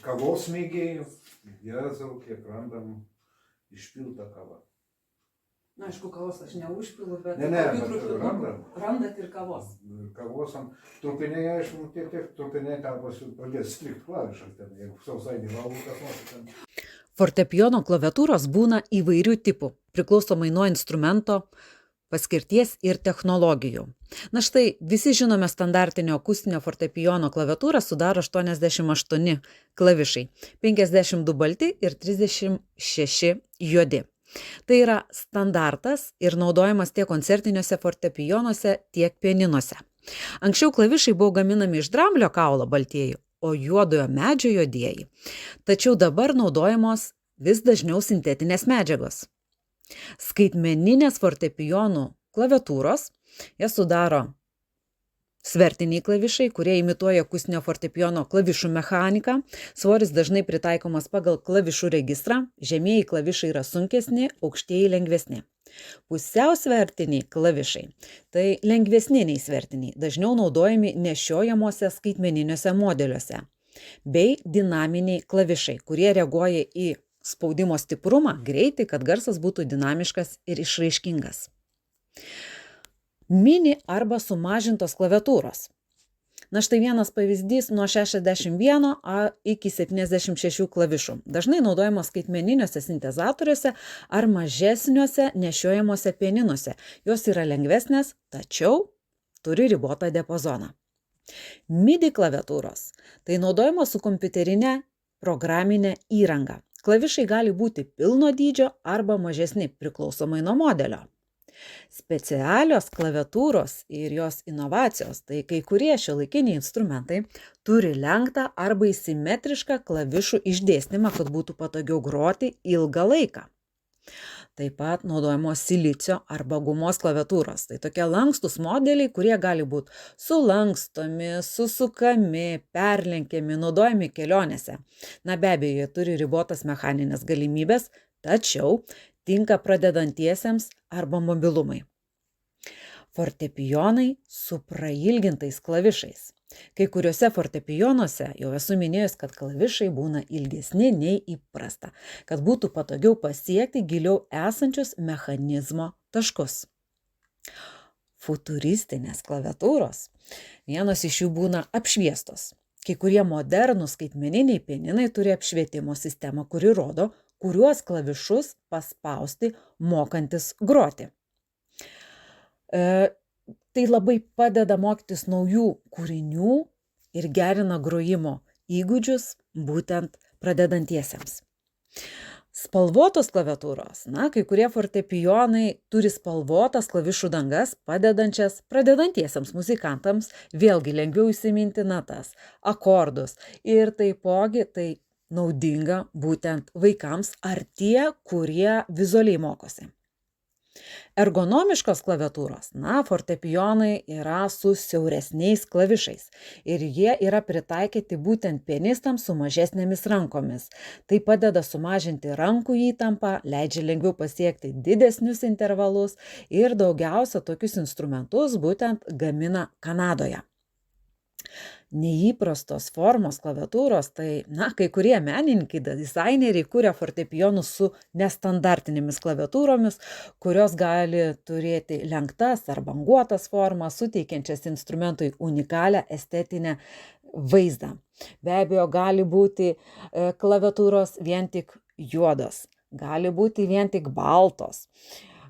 kavos mėgėjų. Jėzau, kiek randam išpiltą kavą. Na, aišku, kavos aš neužpilu, bet randam. Randat ir kavos. Kavosam. Trupiniai, aišku, tiek trupiniai pradės strikt klavišas ten, jeigu sausai nevalgo kas nors ten. Fortepijono klaviatūros būna įvairių tipų, priklausomai nuo instrumento, paskirties ir technologijų. Na štai, visi žinome standartinio akustinio fortepijono klaviatūrą sudaro 88 klavišai, 52 balti ir 36 juodi. Tai yra standartas ir naudojamas tiek koncertiniuose fortepijonuose, tiek pianinuose. Anksčiau klavišai buvo gaminami iš dramblio kaulo baltieji, o juodojo medžio juodieji. Tačiau dabar naudojamos vis dažniau sintetinės medžiagos. Skaitmeninės fortepijonų klaviatūros, jas sudaro svertiniai klavišai, kurie imituoja akustinio fortepijono klavišų mechaniką. Svoris dažnai pritaikomas pagal klavišų registrą, žemieji klavišai yra sunkesni, aukštieji lengvesni. Pusiausvertiniai klavišai – tai lengvesni nei svertiniai, dažniau naudojami nešiojamuose skaitmeniniuose modeliuose, bei dinaminiai klavišai, kurie reaguoja į spaudimo stiprumą, greitį, kad garsas būtų dinamiškas ir išraiškingas. Mini arba sumažintos klaviatūros. Na štai vienas pavyzdys nuo 61 iki 76 klavišų. Dažnai naudojamos skaitmeniniuose sintezatoriuose ar mažesniuose nešiojamuose pianinuose. Jos yra lengvesnės, tačiau turi ribotą diapazoną. MIDI klaviatūros. Tai naudojamos su kompiuterinė programinė įranga. Klavišai gali būti pilno dydžio arba mažesni, priklausomai nuo modelio. Specialios klaviatūros ir jos inovacijos, tai kai kurie šiuolaikiniai instrumentai turi lenktą arba simetrišką klavišų išdėstymą, kad būtų patogiau groti ilgą laiką. Taip pat naudojamos silicio arba gumos klaviatūros. Tai tokie lankstus modeliai, kurie gali būti sulankstomi, susukami, perlenkiami, naudojami kelionėse. Na be abejo, jie turi ribotas mechaninės galimybės, tačiau tinka pradedantiesiems arba mobilumai. Fortepijonai su prailgintais klavišais. Kai kuriuose fortepijonuose jau esu minėjus, kad klavišai būna ilgesni nei įprasta, kad būtų patogiau pasiekti giliau esančius mechanizmo taškus. Futuristinės klaviatūros. Vienos iš jų būna apšviestos. Kai kurie modernūs skaitmeniniai pianinai turi apšvietimo sistemą, kuri rodo, kuriuos klavišus paspausti mokantis groti. Tai labai padeda mokytis naujų kūrinių ir gerina grojimo įgūdžius būtent pradedantiesiems. Spalvotos klaviatūros. Na, kai kurie fortepijonai turi spalvotas klavišų dangas, padedančias pradedantiesiems muzikantams vėlgi lengviau įsiminti natas, akordus ir taipogi tai naudinga būtent vaikams ar tie, kurie vizualiai mokosi. Ergonomiškos klaviatūros. Na, fortepijonai yra su siauresniais klavišais ir jie yra pritaikyti būtent pianistams su mažesnėmis rankomis. Tai padeda sumažinti rankų įtampą, leidžia lengviau pasiekti didesnius intervalus ir daugiausia tokius instrumentus būtent gamina Kanadoje. Neįprastos formos klaviatūros, tai, kai kurie menininkai, dizaineriai kuria fortepijonus su nestandartinėmis klaviatūromis, kurios gali turėti lenktas ar banguotas formas, suteikiančias instrumentui unikalią estetinę vaizdą. Be abejo, gali būti klaviatūros vien tik juodos, gali būti vien tik baltos.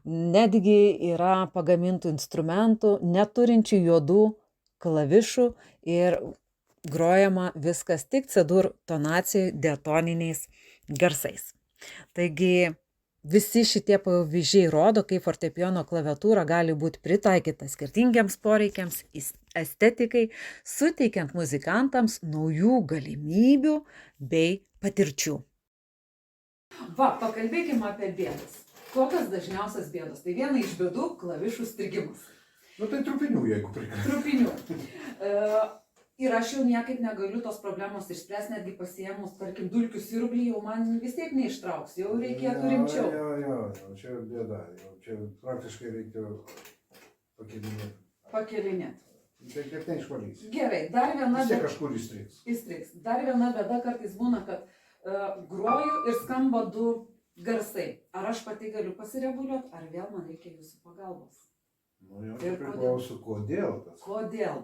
Netgi yra pagamintų instrumentų, neturinčių juodų klavišų ir grojama viskas tik C-dur tonacijai diatoniniais garsais. Taigi visi šitie pavyzdžiai rodo, kaip fortepijono klaviatūra gali būti pritaikyta skirtingiems poreikiams, estetikai, suteikiant muzikantams naujų galimybių bei patirčių. Pakalbėkime apie bėdas. Kokios dažniausias bėdos? Tai viena iš bėdų – klavišų strigimas. Tai trupinių, jeigu prikalbėti. Trupinių. Ir aš jau niekaip negaliu tos problemos išspręsti, netgi pasiėmus, tarkim, dulkių siurblį, jau man vis tiek neištrauks, jau reikėtų rimčiau. Jo, čia bėda, čia praktiškai reikia Pakelinėti. Tai kiek neišvalysi. Gerai, dar viena vis tiek kažkur įstrigs. Dar viena bėda kartais būna, kad groju ir skamba du garsai. Ar aš pati galiu pasireguliuoti, ar vėl man reikia jūsų pagalbos? Čia priklauso kodėl tas. Kodėl?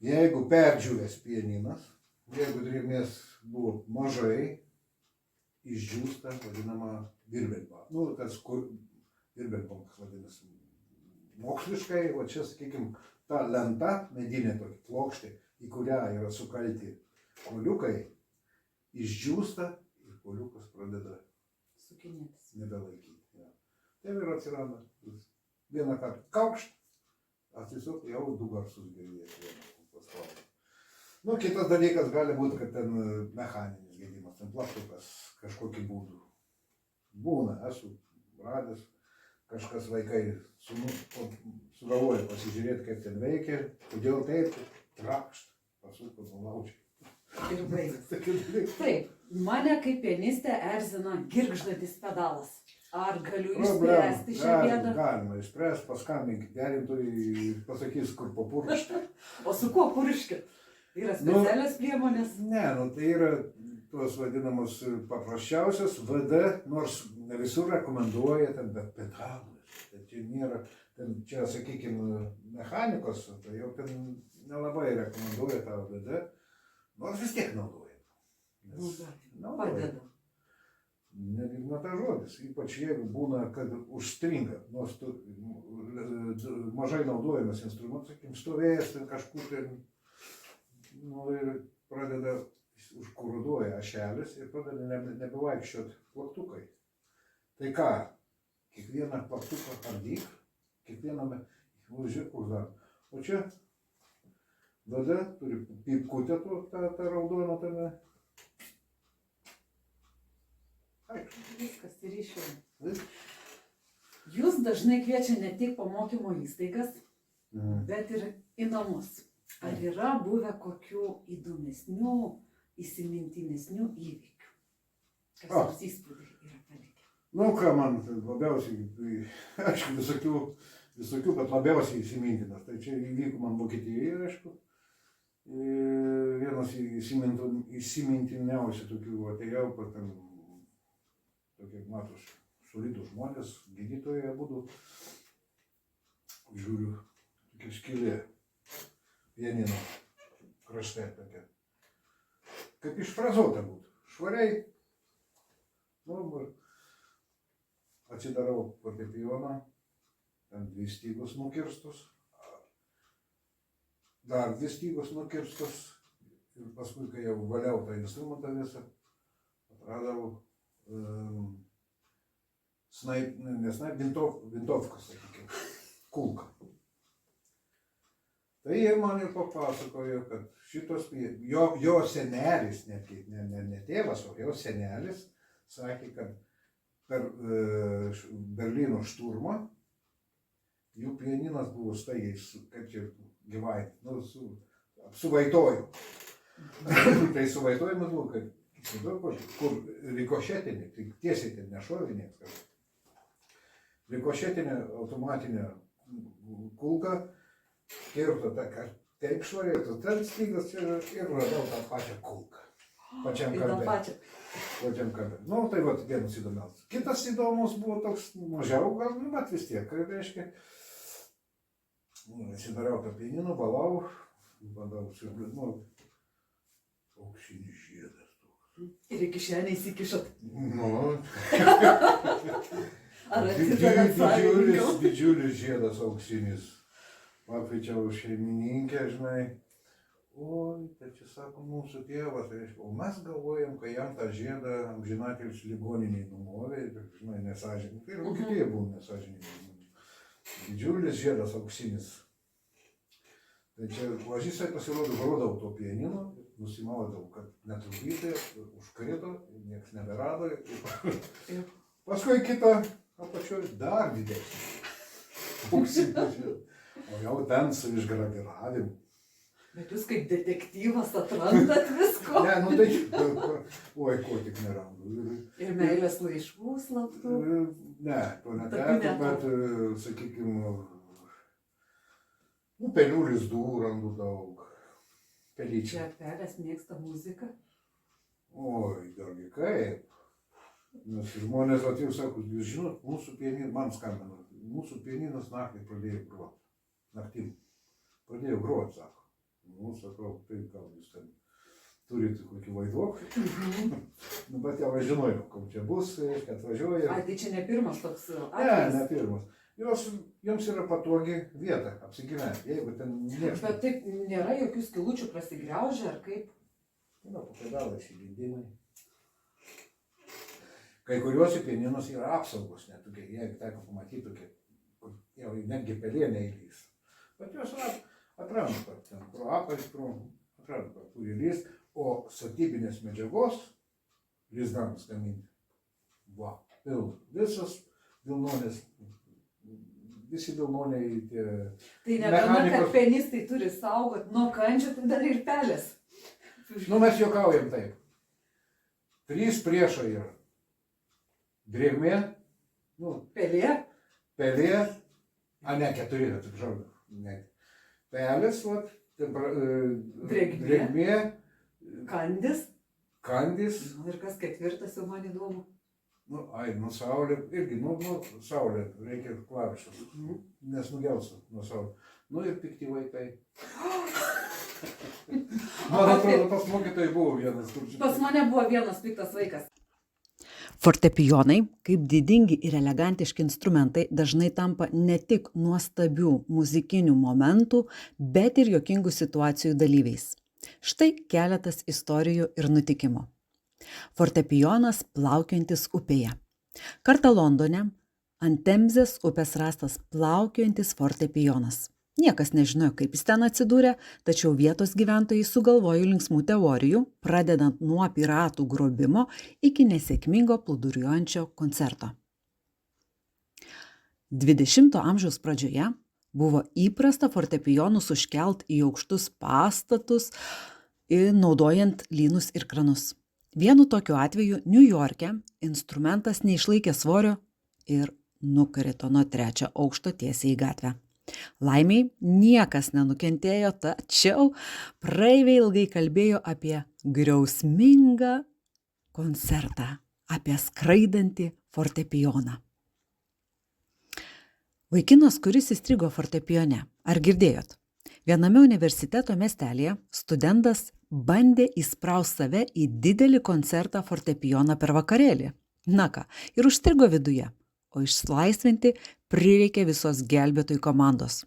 Jeigu perdžiūvęs pianinas, jeigu drėgmės buvo mažai, išdžiūsta vadinama Wirbelbach. Tas Wirbelbach vadinasi moksliškai, o čia, sakykime, ta lenta, medinė tokia plokštė, į kurią yra sukalti kuoliukai, išdžiūsta ir kuoliukas pradeda sukinėtis, nebelaikyti. Tai ir atsiranda vieną kartą kaukšt, tiesiog jau du garsus girdėti vieną paspaudį. Nu, kitas dalykas gali būti, kad ten mechaninis gedimas, ten plaktukas kažkokiu būdu. Būna, esu radęs, kažkas vaikai sugalvoja pasižiūrėti, kaip ten veikia, kodėl taip, trakšt, pasuko, nulaužė. Ir baigsis. Taip, mane kaip pianistė erzina girgždantis pedalas. Ar galiu išspręsti šią bėdą? Galima išspręsti, paskambink derintojui, pasakys, kur papurkšti. O su kuo purškit? Yra specialios priemonės? Ne, tai yra tos vadinamos paprasčiausios VD, nors ne visur rekomenduoja ten, bet pedalus. Tai nėra, čia, sakykime, mechanikos, tai jau ten nelabai rekomenduoja tą VD, nors vis tiek naudoja. Padeda. Na ta žodis, ypač jeigu būna, kad užstringa, nors mažai naudojamas instrumentas, sakykime, stovėjęs ten kažkur ten, ir pradeda užkuruoja ašelis ir pradeda nebevaikščiot plaktukai. Tai ką, kiekvieną plaktuką ardyk, kiekvieną žiūrėk uždar. O čia VD turi pipkutę tą raudoną tame. Viskas ir išėjau. Jūs dažnai kviečia ne tik pamokymo įstaigas, bet ir į namus. Ar yra buvę kokių įdomesnių, įsimintinesnių įvykių? Kas jums įspūdį yra palikę? Nu, ką man labiausiai, aišku, visokių, bet labiausiai įsimintinas. Tai čia įvyko man Vokietijoje, aišku. Vienas įsimintiniausių tokių atėjau, ten tokie, matos, solidų žmonės, gydytojai abudu. Žiūriu, tokia skylė, pianino krašte tokia. Kaip išfrazuota būtų. Švariai. Nu, atsidarau fortepijoną, ten 2 stygos nukirstos, dar 2 stygos nukirstos. Ir paskui, kai jau valiau tą instrumentą visą, atradau vintovką, sakykime, kulką. Tai jie man ir papasakojo, kad šitos, jo senelis, ne tėvas, o jo senelis, sakė, kad per Berlyno šturmą jų pianinas buvo staigiai, kaip čia gyvai, suvaitojo. Tai suvaitojimas buvo, kad kur rikošetinė, tai tiesiai ten nešovinė, rikošetinė automatinė kulka kirto taip švariai, ten stygas ir radau tą pačią kulką. Pačiam kampe. Nu, tai va, vienas įdomiausias. Kitas įdomus buvo toks mažiau, gal, bet vis tiek, reiškia, atsidariau tą pianiną, balau, bandau siurbliu, auksinis žiedas. Ir į kišenę įsikišot. Nu, Ar atsidarėt savininkam? Didžiulis žiedas auksinis. Pakviečiau šeimininkę, žinai. Oi, tai čia sako mūsų tėvas, reiškia, o mes galvojam, kai jam tą žiedą amžinatelis ligoniniai numovė, žinai, nesąžininkai. Tai ir Vokietija buvo nesąžininkai. Didžiulis žiedas auksinis. Tai čia, aš jisai pasirodo, grodau to pianino, nusimaudau, kad netrukdyti, užkrito, nieks neberado. Paskui kitą apačioj dar didesnį. Auksinis. O jau ten su išgraviravimu. Bet jūs kaip detektyvas atrandat visko. Ne, nu tai, oi, ko tik nerandu. Ir meilės laiškų slaptų. Ne, to neteko, bet, sakykime, pelių lizdų randu daug. Pelyčių. Čia pelės mėgsta muziką. Oi, dargi kaip. Nes žmonės atėjau, sako, jūs žinot, mūsų pianinas, man skambino, mūsų pianinas naktį pradėjo groti. Naktim. Pradėjo groti, sako. Nu, sakau, tai gal jūs ten turite kokį vaiduoklį. Nu, bet jau aš žinojau, kur čia bus, kad atvažiuoja. Ai, tai čia ne pirmas toks atvejis? Ne pirmas. Joms yra patogi vieta apsigyventi, jeigu ten niekas. Bet taip nėra jokių skilučių prasigriaužę ar kaip? Na, po pedalais įlindimai. Kai kuriuose pianinos yra apsaugos, net tokie, jeigu teko pamatyti tokie, kur jau netgi pelė neįlys. Bet jos atranda, kad ten pro apais, Ranka turi list, o statybinės medžiagos lizdams gaminti. Va, visas Vilnonės, visi Vilnoniai tie Tai negana, kad pianistai turi saugot nuo kandžio, tai dar ir pelės. Nu, mes juokaujam taip. 3 priešai yra. Drėgmė, nu, Pelė, pelė, a ne, 4, atsiprašau, ne. Pelės, vat, drėgmė, kandis. kandis, Nu, ir kas 4 jau man įdomu. nu, saulė, irgi, saulė, reikia klavišas, nes nugelsta nuo saulė. Nu ir pikti vaikai. Man atrodo, pas mokytojai buvo vienas, kur čia. Pas mane buvo vienas piktas vaikas. Fortepijonai, kaip didingi ir elegantiški instrumentai, dažnai tampa ne tik nuostabių muzikinių momentų, bet ir juokingų situacijų dalyviais. Štai keletas istorijų ir nutikimų. Fortepijonas plaukiojantis upėje. Kartą Londone ant Temzės upės rastas plaukiojantis fortepijonas. Niekas nežinojo, kaip jis ten atsidūrė, tačiau vietos gyventojai sugalvojo linksmų teorijų, pradedant nuo piratų grobimo iki nesėkmingo plūduriuojančio koncerto. 20 amžiaus pradžioje buvo įprasta fortepijonus užkelt į aukštus pastatus, naudojant lynus ir kranus. Vienu tokiu atveju Niujorke instrumentas neišlaikė svorio ir nukrito nuo 3 aukšto tiesiai į gatvę. Laimiai niekas nenukentėjo, tačiau praeiviai ilgai kalbėjo apie griausmingą koncertą, apie skraidantį fortepijoną. Vaikinas, kuris įstrigo fortepijone. Ar girdėjot? Viename universiteto miestelėje studentas bandė įspraust save į didelį koncertą fortepijoną per vakarėlį. Na ką, ir užstrigo viduje, o išlaisvinti prireikė visos gelbėtojų komandos.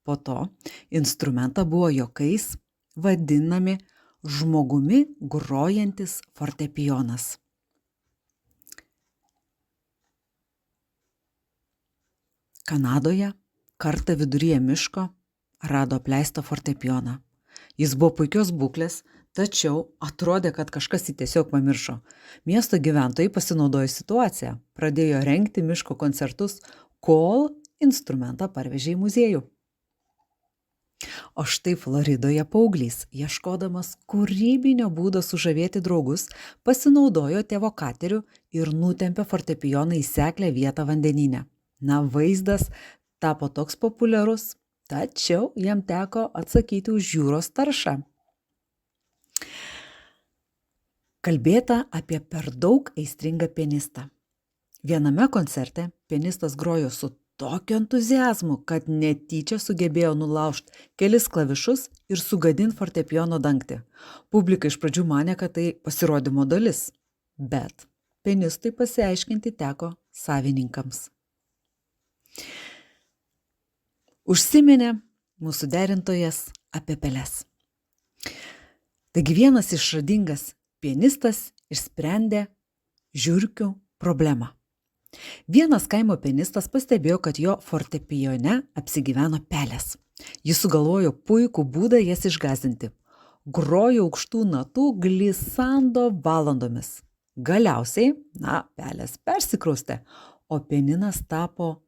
Po to instrumentą buvo juokais vadinami žmogumi grojantis fortepijonas. Kanadoje kartą viduryje miško rado apleistą fortepijoną. Jis buvo puikios būklės, tačiau atrodė, kad kažkas jį tiesiog pamiršo. Miesto gyventojai pasinaudojo situaciją, pradėjo rengti miško koncertus, kol instrumentą parvežė į muziejų. O štai Floridoje paauglys, ieškodamas kūrybinio būdo sužavėti draugus, pasinaudojo tėvo kateriu ir nutempė fortepijoną į seklią vietą vandenyne. Na, vaizdas tapo toks populiarus, tačiau jam teko atsakyti už jūros taršą. Kalbėta apie per daug aistringą pianistą. Viename koncerte pianistas grojo su tokiu entuziazmu, kad netyčia sugebėjo nulaužti kelis klavišus ir sugadinti fortepijono dangtį. Publika iš pradžių manė, kad tai pasirodymo dalis, bet pianistui pasiaiškinti teko savininkams. Užsiminė mūsų derintojas apie peles. Taigi vienas išradingas pianistas išsprendė žiurkių problemą. Vienas kaimo pianistas pastebėjo, kad jo fortepijone apsigyveno pelės. Jis sugalvojo puikų būdą jas išgąsdinti. Grojo aukštų natų glisando valandomis. Galiausiai, pelės persikraustė, o pianistas tapo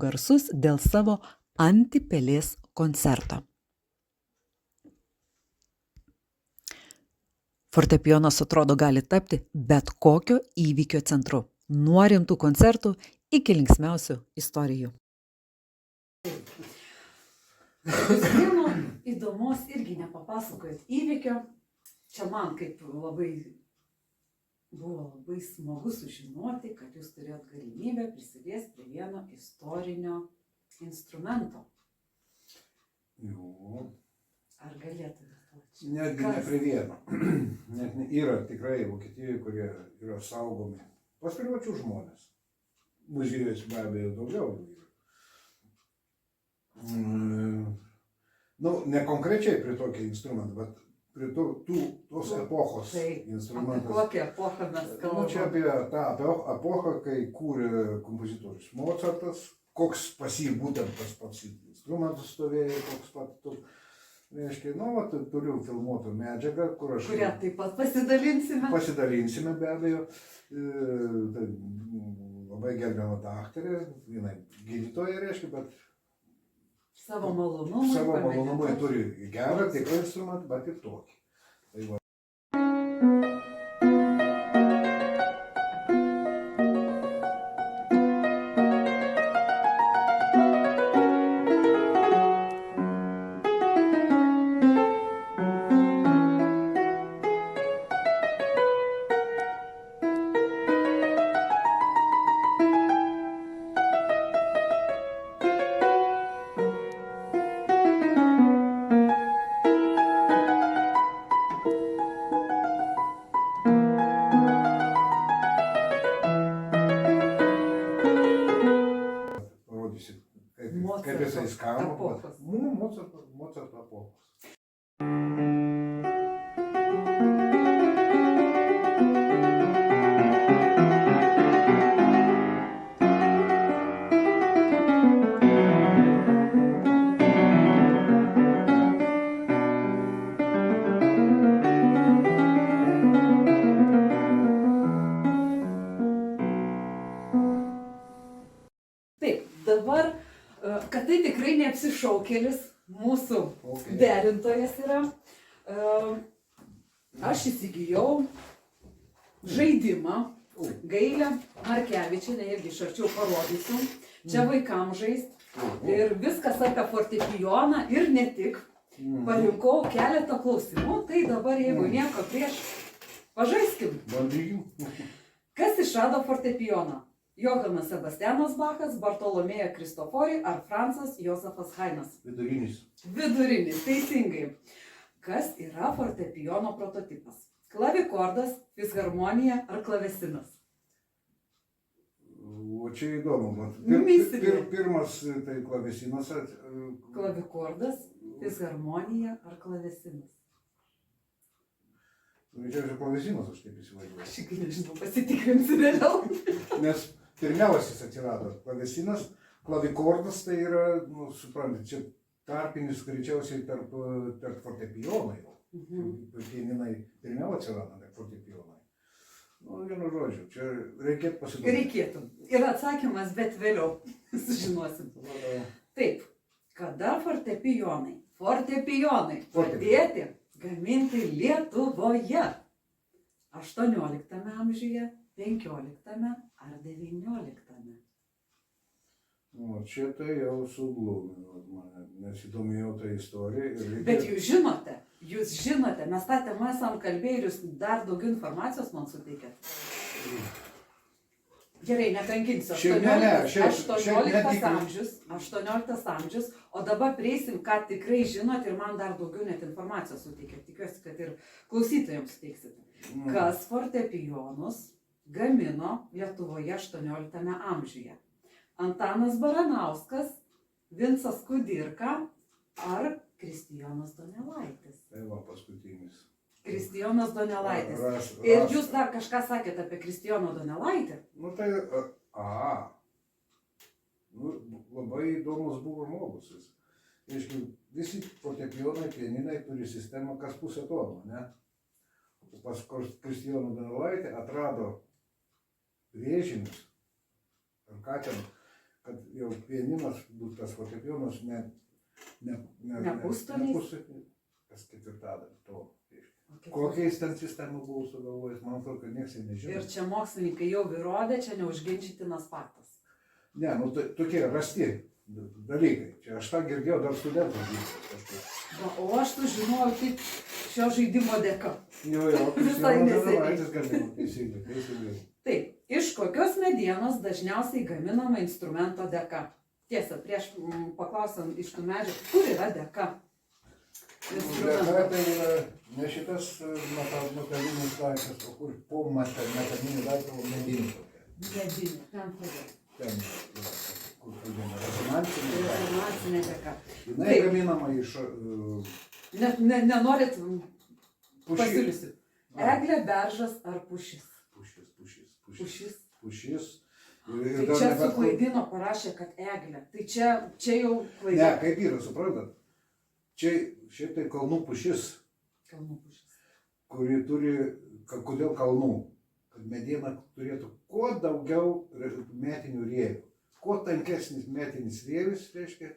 garsus dėl savo antipelės koncerto. Fortepijonas atrodo gali tapti bet kokio įvykio centru, nuo rimtų koncertų iki linksmiausių istorijų. Jūs vieno įdomos irgi nepapasakojot įvykio. Čia man kaip buvo labai smagu sužinoti, kad jūs turėjot galimybę prisiliesti prie vieno istorinio instrumento. Jo. Ar galėtumėte? Netgi ne prie vieno. Yra tikrai Vokietijoje, kurie yra saugomi pas privačių žmonės. Muziejus be abejo daugiau yra. Ne konkrečiai prie tokio instrumento, bet prie tos epochos instrumentas. Apie kokią epochą mes kalbame? Čia apie tą epochą, kai kūrė kompozitorius Mozartas, koks pas jį būtent tas pats instrumentas stovėjo, koks pat Reiškia, turiu filmuotą medžiagą, kur aš... Kurią taip pat pasidalinsime. Pasidalinsime be abejo. Tai labai gerbiama daktarė, jinai gydytoja, reiškia, bet... Savo malonumui. Savo malonumui turi gerą, tikrą instrumentą, bet ir tokį. Tai va. Parodysiu, kaip jisai skamba. Epochos. Mocarto epochos. Taip, dabar, kad tai tikrai neapsišaukėlis, mūsų Okay. derintojas yra, aš įsigijau žaidimą, Gailę Markevičienę, irgi iš arčiau parodysiu, čia vaikams žaist, ir viskas apie fortepijoną ir ne tik, parinkau keletą klausimų, tai dabar jeigu nieko prieš, pažaiskim. Bandykim. Kas išrado fortepijoną? Johanas Sebastianas Bachas, Bartolomėja Kristofori ar Francas Josefas Haidnas? Vidurinis. Vidurinis, teisingai. Kas yra fortepijono prototipas? Klavikordas, fisharmonija ar klavesinas? O čia įdomu. Mįslė. Pirmas tai klavesinas. Klavikordas, fisharmonija ar klavesinas? Čia ir klavesinas, aš taip įsivaizduoju. Aš iki nežinau, pasitikrinsiu vėliau. Nes pirmiausias atsirado klavesinas, klavikordas tai yra, suprantate, čia tarpinis greičiausiai tarp fortepijono jau. Pianinai pirmiau atsirado, ne fortepijonai. Vienu žodžiu, čia reikėtų pasidomėti. Reikėtų. Ir atsakymas, bet vėliau sužinosim. Taip, kada fortepijonai pradėti gaminti Lietuvoje? 18 amžiuje, 15 ar 19? O čia tai jau suglumino mane, nesidomėjau tą istoriją. Bet jūs žinote, mes tą temą esam kalbėję ir jūs dar daugiau informacijos man suteikėt. Gerai, nekankinsiu. 18 amžius, o dabar prieisim, ką tikrai žinot ir man dar daugiau net informacijos suteikėt. Tikiuosi, kad ir klausytojams suteiksite. Kas fortepijonus gamino Lietuvoje 18 amžiuje? Antanas Baranauskas, Vincas Kudirka ar Kristijonas Donelaitis? Tai va paskutinis. Kristijonas Donelaitis. Ir jūs dar kažką sakėte apie Kristijoną Donelaitį? Labai įdomus buvo žmogus. Visi fortepijonai, pianinai turi sistemą kas pusę tono, ne? Pas Kristijoną Donelaitį atrado rėžinius, ar ką ten, kad jau pianinas, tas fortepijonas Nepustoniais? Kas ketvirtadalį to. Kokiais ten sistemų buvo sugalvojęs, man atrodo, kad niekas nežino. Ir čia mokslininkai jau įrodė, čia neužginčytinas faktas. Ne, tokie rasti dalykai. Čia aš tą girdėjau dar studentų kažkaip. O aš tu žinojau tik šio žaidimo dėka. Jo, Kristijonas Donelaitis galėjo, teisingai. Taip, iš kokios medienos dažniausiai gaminama instrumento deka? Tiesa, prieš paklausiant iš tų medžių, kur yra deka? Deka tai yra ne šitas metalinis daiktas, o kur po metalinių daiktų medinį tokia. Medinė, ten kodėl. Ten yra, kur kalbėjome, rezonansinė. Rezonansinė deka. Jinai gaminama iš... Nenorit pasiūlysiu. Eglė, beržas ar pušis? Pušis. Tai čia suklaidino, parašė, kad eglė. Tai čia jau klaidino. Ne, kaip yra, suprantat? Čia šiaip tai kalnų pušis, Kalnų pušis. kuri turi, kodėl kalnų? Kad mediena turėtų kuo daugiau metinių rėvių. Kuo tankesnis metinis rėvis, reiškia,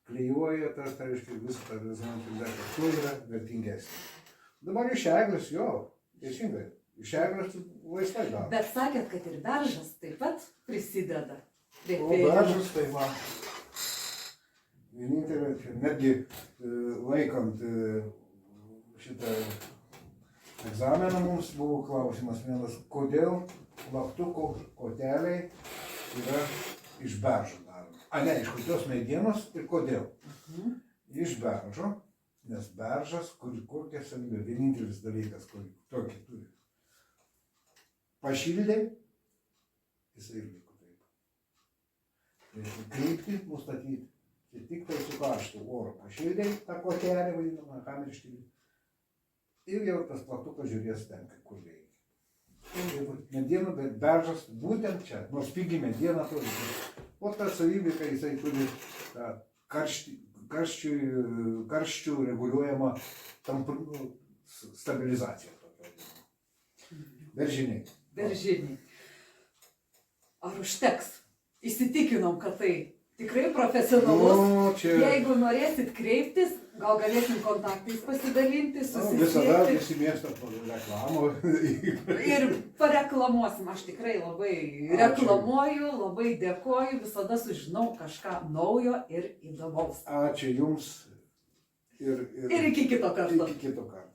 klijuoja tas, tai reiškia, visą tą rezonansinį darbą, tuo yra vertingesnis. Dabar iš eglės, jo, teisingai, iš eglės laisvai daro. Bet sakėt, kad ir beržas taip pat prisideda prie O vėjų. beržas tai va, vienintelė, netgi laikant šitą egzaminą mums buvo klausimas vienas, kodėl plaktuko koteliai yra iš beržo daromi. A ne, iš kokios medienos ir kodėl? Iš beržo, nes beržas, kokia savybė, vienintelis dalykas, kurį tokį turi. Pašildai, jisai ir liko taip. Reikia kryptį nustatyti. Tai tik tai su karštu oru pašildai tą kotelį, vadinamą kamirštilį. Ir jau tas plaktukas žiūrės ten, kur reikia. Mediena, bet beržas būtent čia, nors pigi mediena turi. O ta savybė, kai jisai turi tą karščių reguliuojama stabilizacija. Beržiniai. Beržiniai. Ar užteks? Įsitikinom, kad tai tikrai profesionalus. Nu, čia Jeigu norėsit kreiptis, gal galėsim kontaktais pasidalinti, visada susisiekti visi miestą reklamų. ir pareklamuosim. Aš tikrai labai reklamuoju, labai dėkoju, visada sužinau kažką naujo ir įdomaus. Ačiū Jums Ir iki kito karto. iki kito karto.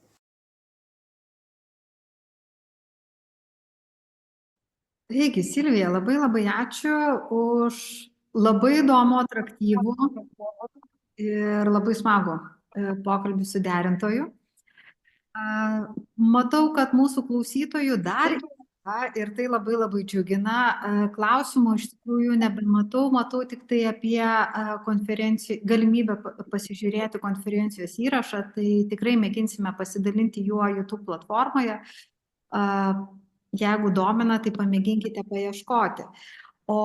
Taigi, Silvija, labai ačiū už labai įdomų, atraktyvų ir labai smagų pokalbį su derintoju. Matau, kad mūsų klausytojų dar yra ir tai labai džiugina. Klausimų iš tikrųjų nebematau, matau tik tai apie galimybę pasižiūrėti konferencijos įrašą, tai tikrai mėginsime pasidalinti juo YouTube platformoje. Jeigu domina, tai pamėginkite paieškoti. O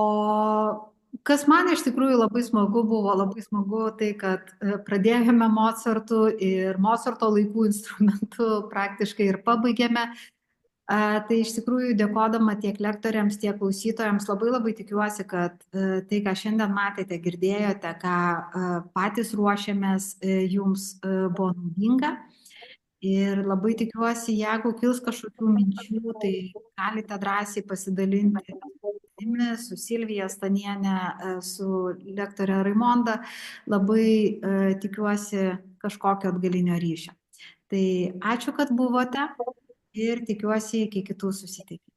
kas man iš tikrųjų labai smagu buvo, tai, kad pradėjome Mozartu ir Mozarto laikų instrumentų praktiškai ir pabaigėme. Tai iš tikrųjų dėkodama tiek lektoriams, tiek klausytojams labai tikiuosi, kad tai, ką šiandien matėte, girdėjote, ką patys ruošiamės, jums buvo naudinga. Ir labai tikiuosi, jeigu kils kažkokių minčių, tai galite drąsiai pasidalinti su Silvija Stanienė, su lektore Raimonda. Labai tikiuosi kažkokio atgalinio ryšio. Tai ačiū, kad buvote ir tikiuosi iki kitų susitikimų.